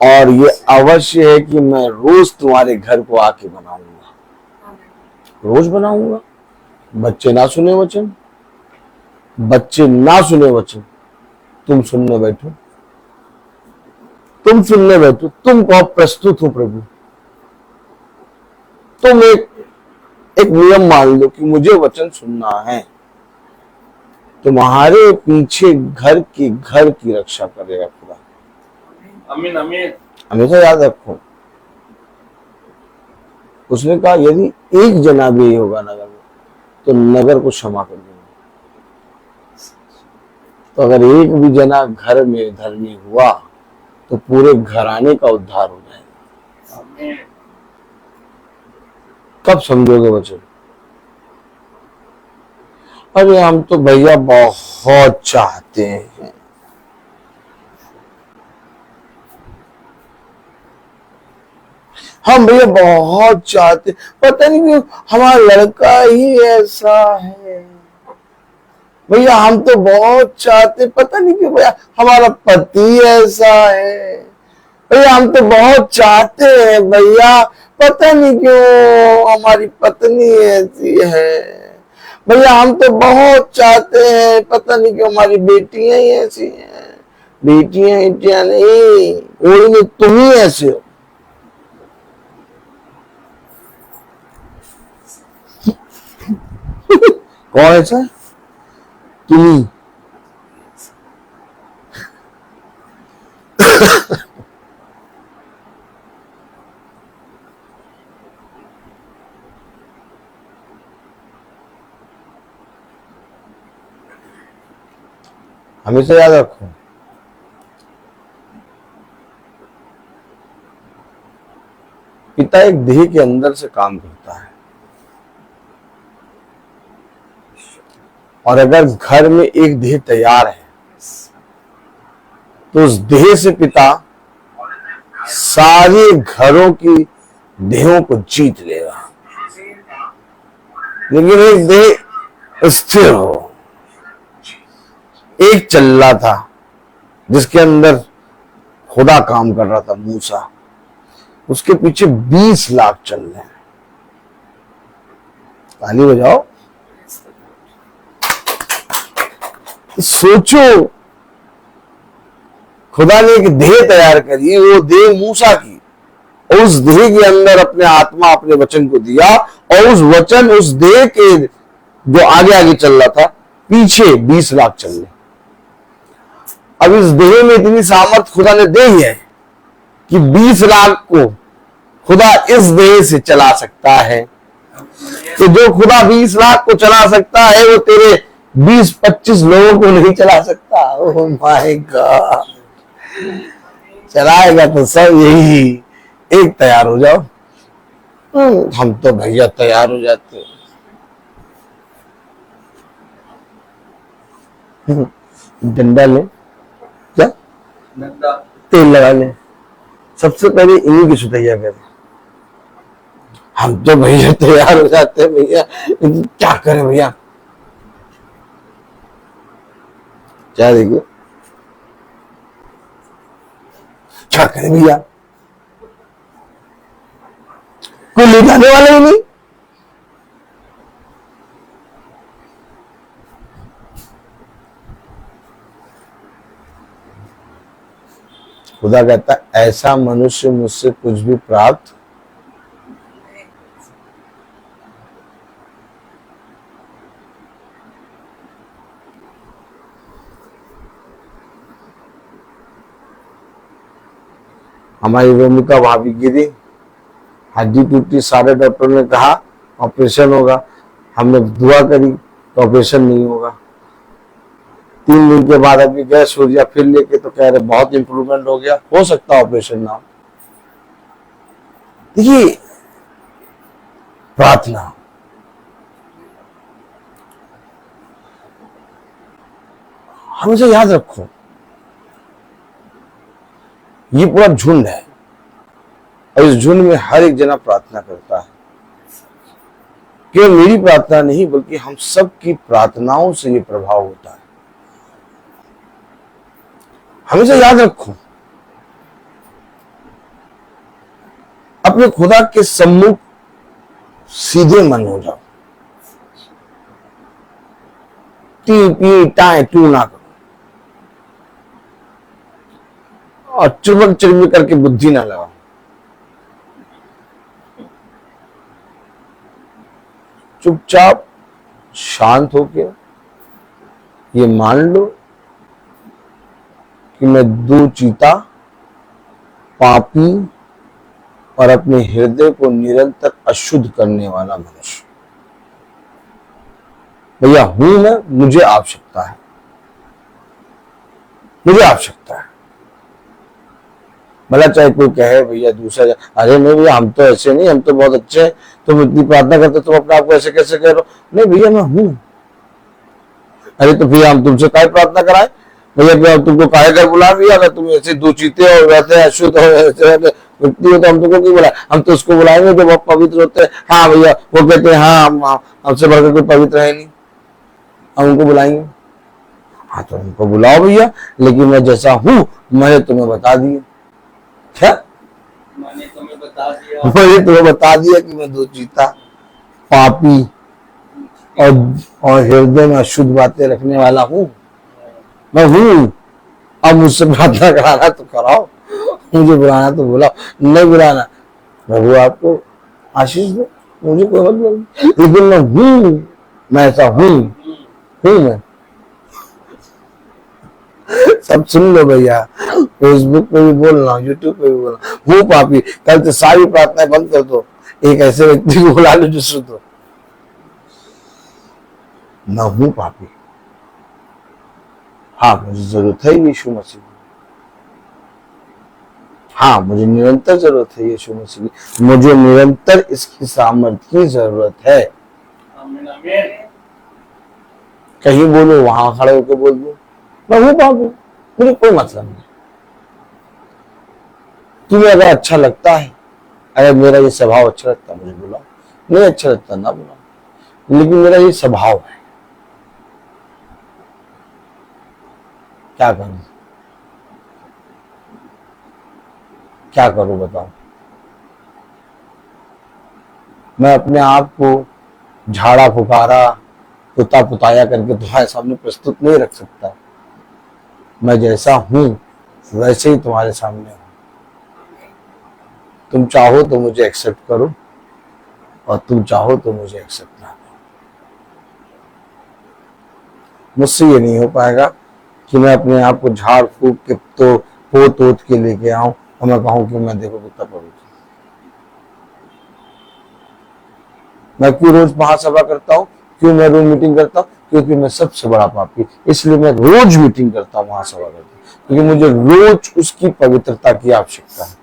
और ये अवश्य है कि मैं रोज तुम्हारे घर को आके बनाऊंगा, रोज बनाऊंगा। बच्चे ना सुने वचन, बच्चे ना सुने वचन, तुम सुनने बैठो, तुम सुनने बैठो, तुम कहो प्रस्तुत हो प्रभु। तुम एक नियम मान लो कि मुझे वचन सुनना है। तुम्हारे पीछे घर की रक्षा करेगा खुदा।
आमीन आमीन।
हमेशा याद रखो, उसने कहा यदि एक जना भी होगा नगर में तो नगर को क्षमा कर देंगे। तो अगर एक भी जना घर में धर्मी हुआ तो पूरे घराने का उद्धार हो जाएगा।
आमीन।
कब समझोगे वचन? अरे हम तो भैया बहुत चाहते हैं, हम भैया बहुत चाहते, पता नहीं क्यों हमारा लड़का ही ऐसा है। भैया हम तो बहुत चाहते, पता नहीं क्यों भैया हमारा पति ऐसा है। भैया हम तो बहुत चाहते हैं भैया, पता नहीं क्यों हमारी पत्नी ऐसी है। भैया हम तो बहुत चाहते हैं, पता नहीं क्यों हमारी बेटियां ही ऐसी हैं। बेटियां नहीं, कोई नहीं, तुम ही ऐसे हो। कौन ऐसा? तुम ही। हमेशा याद रखो, पिता एक देह के अंदर से काम करता है, और अगर घर में एक देह तैयार है तो उस देह से पिता सारे घरों की देहों को जीत लेगा। लेकिन एक देह स्थिर हो, एक चल रहा था जिसके अंदर खुदा काम कर रहा था, मूसा, उसके पीछे 20 लाख चल रहे हैं। ताली बजाओ। सोचो, खुदा ने एक देह तैयार करी, वो देह मूसा की, और उस देह के अंदर अपने आत्मा, अपने वचन को दिया, और उस वचन, उस देह के जो आगे आगे चल रहा था, पीछे 20 लाख चल रहे। अब इस देह में इतनी सामर्थ खुदा ने दे है कि 20 लाख को खुदा इस देह से चला सकता है। तो जो खुदा 20 लाख को चला सकता है वो तेरे 20-25 लोगों को नहीं चला सकता। ओह माय गॉड, चलाएगा तो सब यही। एक तैयार हो जाओ। हम तो भैया तैयार हो जाते हैं। डंडा ले, क्या
डंडा,
तेल लगा ले, सबसे पहले इन्हीं की सुतैया करें। हम तो भैया तैयार हो जाते हैं भैया, क्या करें भैया। क्या देखिए, क्या करें भैया, कोई ले जाने वाला ही नहीं। खुदा कहता है ऐसा मनुष्य मुझसे कुछ भी प्राप्त हमारी रोमिका भाभी गिरी, हड्डी टूटी, सारे डॉक्टर ने कहा ऑपरेशन होगा। हमने दुआ करी तो ऑपरेशन नहीं होगा। 3 दिन के बाद अभी गए सूर्या फिर लेके, तो कह रहे बहुत इंप्रूवमेंट हो गया, हो सकता ऑपरेशन ना हो। देखिए प्रार्थना, हमेशा याद रखो ये पूरा झुंड है और इस झुंड में हर एक जना प्रार्थना करता है। केवल मेरी प्रार्थना नहीं बल्कि हम सब की प्रार्थनाओं से ये प्रभाव होता है। हमेशा याद रखो अपने खुदा के सम्मुख सीधे मन हो जाओ, टी पी टाए टू ना करो और चुबक चिरमिक करके बुद्धि ना लगाओ। चुपचाप शांत होके ये मान लो कि मैं दो चीता, पापी और अपने हृदय को निरंतर अशुद्ध करने वाला मनुष्य भैया हूं मैं, मुझे आवश्यकता है, मुझे आवश्यकता है। भला चाहे कोई कहे भैया दूसरा, अरे नहीं भैया हम तो ऐसे नहीं, हम तो बहुत अच्छे हैं, तुम इतनी प्रार्थना करते तुम अपने आप को ऐसे कैसे कह रहे हो? नहीं भैया मैं हूं। अरे तो भैया हम तुमसे काय प्रार्थना कराएं भैया, तुमको काहे घर बुला भैया, अगर तुम ऐसे दो चीते हो, वैसे अशुद्ध हो, व्यक्ति हो तो हम तुमको क्यों बुलाए? हम तो उसको बुलाएंगे जो बहुत पवित्र होते हैं। हाँ भैया वो कहते हैं हाँ हमसे बढ़कर कोई पवित्र है नहीं, हम उनको बुलाएंगे। हाँ तो उनको बुलाओ भैया, लेकिन मैं जैसा हूं मैंने तुम्हें बता दिया। क्या
मैंने तुम्हें बता दिया,
मैंने तुम्हें बता दिया कि मैं दो चीता, पापी और हृदय में अशुद्ध बातें रखने वाला हूं। मैं हूं। अब मुझसे प्रार्थना कराना तो कराओ, मुझे बुलाना तो बुलाओ, नहीं बुलाना प्रभु आपको आशीष दो, मुझे कोई मतलब नहीं, लेकिन मैं हूं, मैं ऐसा हूं मैं। सब सुन लो भैया, फेसबुक पे भी बोल रहा हूँ, यूट्यूब पे भी बोल रहा हूँ, हूँ पापी। कल से सारी प्रार्थनाएं बंद कर दो, एक ऐसे व्यक्ति को बुला लो जो शुद्ध हो। मैं हूं पापी, हाँ मुझे जरूरत है यीशु मसीह की, हाँ मुझे निरंतर जरूरत है यीशु मसीह की, मुझे निरंतर इसकी सामर्थ्य की जरूरत है।
आमीन आमीन।
कहीं बोलो वहां खड़े होकर बोल दो मैं हूं पापी, मुझे कोई मतलब नहीं। तुम्हें अगर अच्छा लगता है, अगर मेरा ये स्वभाव अच्छा लगता है मुझे बुलाओ, नहीं अच्छा लगता ना बुलाओ, लेकिन मेरा ये स्वभाव है, क्या करूं, क्या करूं बताओ। मैं अपने आप को झाड़ा फुकारा पुता पुताया करके तुम्हारे सामने प्रस्तुत नहीं रख सकता। मैं जैसा हूं वैसे ही तुम्हारे सामने हूं। तुम चाहो तो मुझे एक्सेप्ट करो और तुम चाहो तो मुझे एक्सेप्ट ना करो। मुझसे ये नहीं हो पाएगा कि मैं अपने आप को झाड़ फूक के तो पोत ओत के लेके आऊं और मैं कहूं कि मैं देखो कितना पवित्र। मैं क्यों रोज महासभा करता हूँ, क्यों मैं रोज मीटिंग करता हूँ? क्योंकि मैं सबसे बड़ा पापी, इसलिए मैं रोज मीटिंग करता हूँ, महासभा करता हूँ, क्योंकि मुझे रोज उसकी पवित्रता की आवश्यकता है।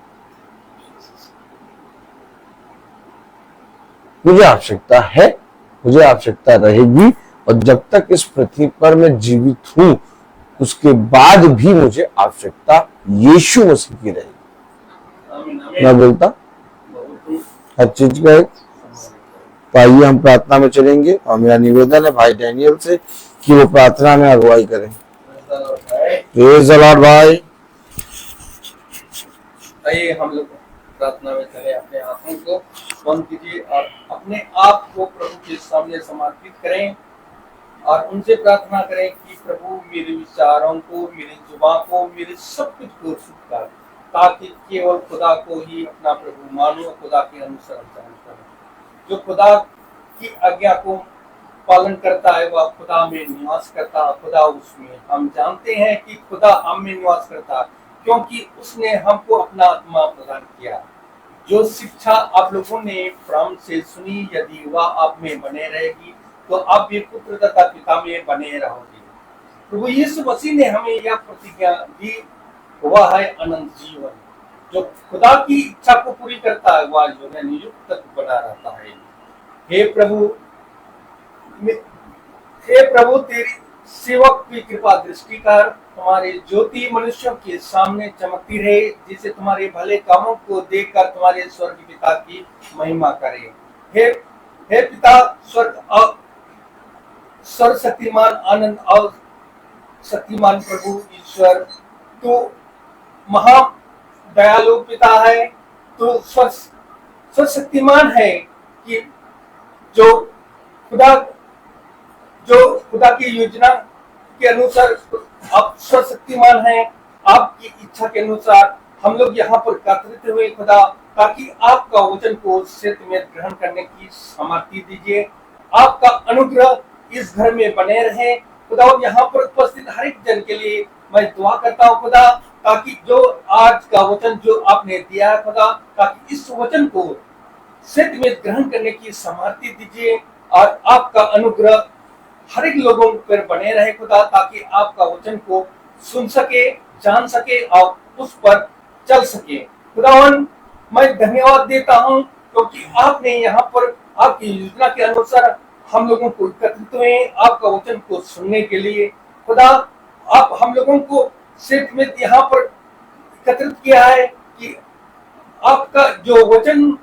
मुझे आवश्यकता है, मुझे आवश्यकता रहेगी, और जब तक इस पृथ्वी पर मैं जीवित हूं उसके बाद भी मुझे आवश्यकता यीशु मसीह की रहेगी। मैं बोलता हर चीज का एक। तो आइए हम प्रार्थना में चलेंगे, और मेरा निवेदन है भाई डैनियल से कि वो प्रार्थना में अगुवाई करें। प्रेज़ द लॉर्ड भाई।
आइए हम लोग प्रार्थना में चले, अपने आंखों को बंद कीजिए और अपने आप को प्रभु के सामने समर्पित करें और उनसे प्रार्थना करें कि प्रभु मेरे विचारों को, मेरी जुबान को, मेरे सब कुछ को शुद्ध कर, ताकि केवल खुदा को ही अपना प्रभु मानो, खुदा के अनुसार करूं। जो खुदा की आज्ञा को पालन करता है वह खुदा में निवास करता है, खुदा उसमें। हम जानते हैं कि खुदा हम में निवास करता है क्योंकि उसने हमको अपना आत्मा प्रदान किया। जो शिक्षा आप लोगों ने प्रारंभ से सुनी, यदि वह आप में बने रहेगी तो आप भी पुत्र तथा पिता में बने रहोगे। प्रभु यीशु मसीह ने हमें यह प्रतिज्ञा दी, वह है अनंत जीवन। जो खुदा की इच्छा को पूरी करता है वह युग युग तक बना रहता है। हे प्रभु तेरी सेवक की कृपा दृष्टि कर, तुम्हारे ज्योति मनुष्यों के सामने चमकती रहे, जिसे तुम्हारे भले कामों को देखकर तुम्हारे स्वर्ग पिता की महिमा करे। हे पिता सर्वशक्तिमान आनंद और शक्तिमान प्रभु ईश्वर, तू महा दयालु पिता है, तो सर्वशक्तिमान है कि जो खुदा की योजना के अनुसार आप सर्वशक्तिमान हैं। आपकी इच्छा के अनुसार हम लोग यहाँ पर एकत्रित हुए खुदा, ताकि आपका वचन को सत्य में ग्रहण करने की सामर्थ्य दीजिए। आपका अनुग्रह इस घर में बने रहे खुदा। यहाँ पर उपस्थित हर एक जन के लिए मैं दुआ करता हूँ खुदा, ताकि जो आज का वचन जो आपने दिया है खुदा, ताकि इस वचन को सत्य में ग्रहण करने की सामर्थ्य दीजिए और आपका अनुग्रह हर एक लोगों पर बने रहे खुदा, ताकि आपका वचन को सुन सके, जान सके और उस पर चल सके। खुदावन मैं धन्यवाद देता हूँ क्योंकि आपने यहाँ पर आपकी योजना के अनुसार हम लोगों को एकत्रित हुए आपका वचन को सुनने के लिए। खुदा आप हम लोगों को सिर्फ में यहाँ पर एकत्रित किया है कि आपका जो वचन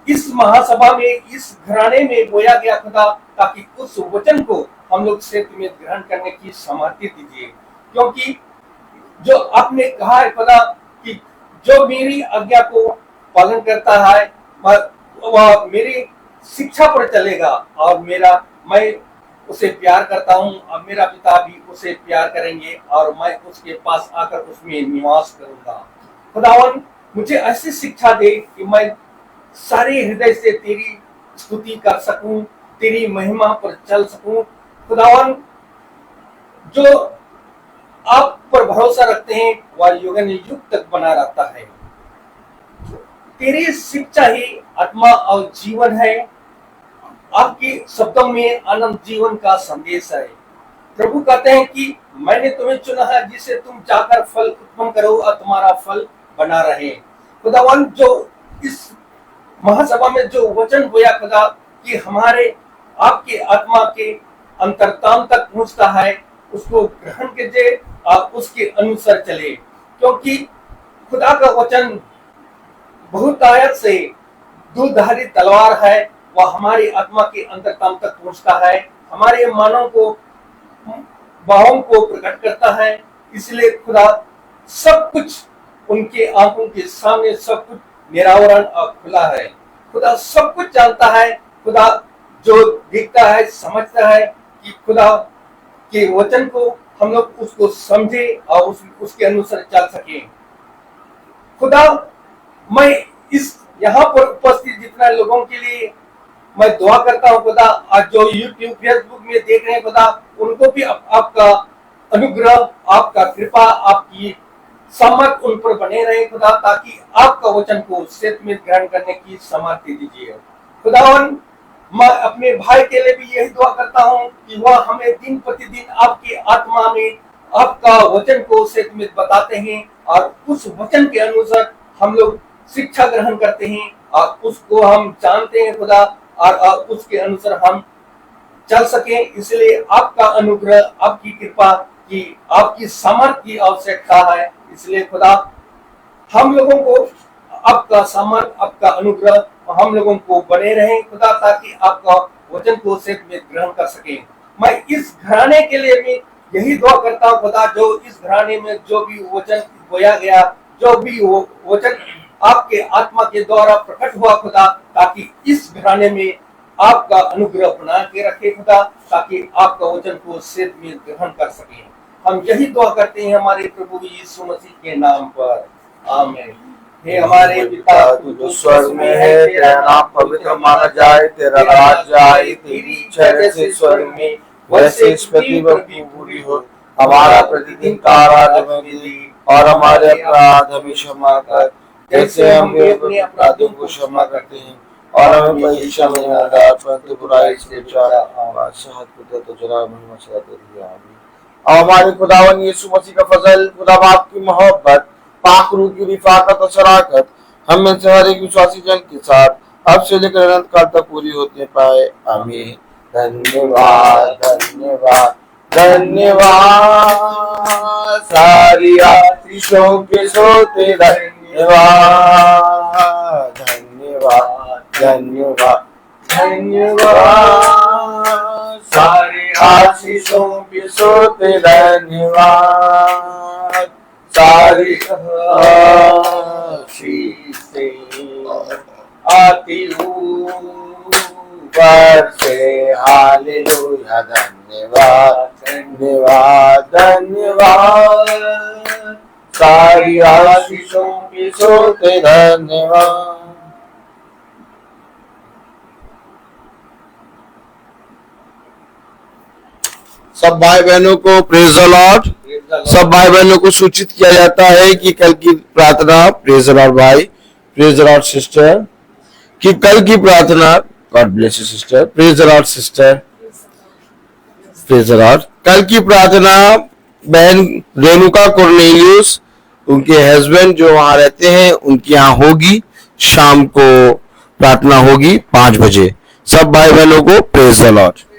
इस महासभा में, इस घराने में बोया गया खुदा, ताकि उस वचन को हम लोग सत्य में ग्रहण करने की सामर्थ्य दीजिए। क्योंकि जो आपने कहा है खुदा कि जो मेरी आज्ञा को पालन करता है वह मेरी शिक्षा पर चलेगा और मैं उसे प्यार करता हूँ और मेरा पिता भी उसे प्यार करेंगे और मैं उसके पास आकर उसमें निवास करूंगा। खुदावन मुझे ऐसी शिक्षा दे कि मैं सारे हृदय से तेरी स्तुति कर सकूं, तेरी महिमा पर चल सकूं। खुदावन जो आप पर भरोसा रखते हैं वह युगन युग तक बना रहता है। तेरी शिक्षा ही आत्मा और जीवन है। आपके शब्दों में अनंत जीवन का संदेश है। प्रभु कहते हैं कि मैंने तुम्हें चुना है जिससे तुम जाकर फल उत्पन्न करो और तुम्हारा फल बना रहे। खुदावन जो इस महासभा में जो वचन बोया खुदा कि हमारे आपके आत्मा के अंतरतम तक पहुंचता है, उसको ग्रहण कीजिए और उसके अनुसार चले। क्योंकि खुदा का वचन बहुतायत से दूरधारी तलवार है, वह हमारी आत्मा के अंतरतम तक पहुंचता है, हमारे मानों को भावों को प्रकट करता है। इसलिए खुदा सब कुछ उनके आंखों के सामने सब कुछ निरावरण और खुला है। खुदा सब कुछ जानता है। खुदा जो देखता है, समझता है कि खुदा के वचन को हम लोग उसको समझे और उसके अनुसार चल सके। खुदा मैं इस यहाँ पर उपस्थित जितना लोगों के लिए मैं दुआ करता हूँ खुदा, आज जो यूट्यूब फेसबुक में देख रहे हैं खुदा, उनको भी आपका अनुग्रह, आपका कृपा, आपकी समर्थ उन पर बने रहे खुदा, ताकि आपका वचन को सत्य में ग्रहण करने की सामर्थ्य दीजिए। खुदावन मैं अपने भाई के लिए भी यही दुआ करता हूँ कि वह हमें दिन प्रतिदिन आपकी आत्मा में आपका वचन को सत्य बताते हैं और उस वचन के अनुसार हम लोग शिक्षा ग्रहण करते हैं और उसको हम जानते हैं खुदा, और उसके अनुसार हम चल सके। इसलिए आपका अनुग्रह, आपकी कृपा की, आपकी सामर्थ की आवश्यकता है। इसलिए खुदा हम लोगों को आपका सामर्थ, आपका अनुग्रह हम लोगों को बने रहे खुदा, ताकि आपका वचन को सत्य में ग्रहण कर सके। मैं इस घराने के लिए भी यही दुआ करता हूँ खुदा, जो इस घराने में जो भी वचन बोया गया, जो भी वो वचन आपके आत्मा के द्वारा प्रकट हुआ खुदा, ताकि इस घराने में आपका अनुग्रह बना के रखे खुदा, ताकि आपका वचन को सत्य में ग्रहण कर सके। हम यही दुआ करते हैं हमारे प्रभु यीशु मसीह के नाम पर, आमीन। हे हमारे पिता तू जो स्वर्ग में है, तेरा नाम पवित्र माना जाए, तेरा राज्य आए, तेरी इच्छा जैसे स्वर्ग में वैसे इस पृथ्वी पर भी पूरी हो। हमारा प्रतिदिन का आहार हमें दे, और हमारे अपराध हमें क्षमा कर, जैसे हम भी अपने अपराधियों को क्षमा करते हैं, और हमें परीक्षा में न डाल, परंतु बुराई से बचा। बादशाह तो जरा महिमा सदा तेरी है, आमीन। और हमारे खुदावन यीशु मसीह का फजल, खुदा बाप की मोहब्बत, पाक रूह की रिफाकत और शराकत हम में से हर एक विश्वासी जन के साथ अब से लेकर अनंत काल तक पूरी होते पाए, आमीन। धन्यवाद धन्यवाद धन्यवाद, सारी आशीषों के सोते धन्यवाद धन्यवाद धन्यवाद धन्यवाद, सारी आशीषों के सोते धन्यवाद, सारी आशीषें आती ऊपर से, हालेलुया। धन्यवाद धन्यवाद धन्यवाद, सारी आशीषों के सोते धन्यवाद।
सब भाई बहनों को प्रेज द लॉर्ड। सब भाई बहनों को सूचित किया जाता है कि कल की प्रार्थना, प्रेज द लॉर्ड भाई, प्रेज द लॉर्ड सिस्टर, कि कल की प्रार्थना, God bless you sister, praise the Lord sister, praise the Lord. कल की प्रार्थना बहन रेणुका कॉर्नेलियस, उनके हस्बैंड जो वहां रहते हैं, उनके यहाँ होगी। शाम को प्रार्थना होगी 5 बजे। सब भाई बहनों को प्रेज द लॉर्ड।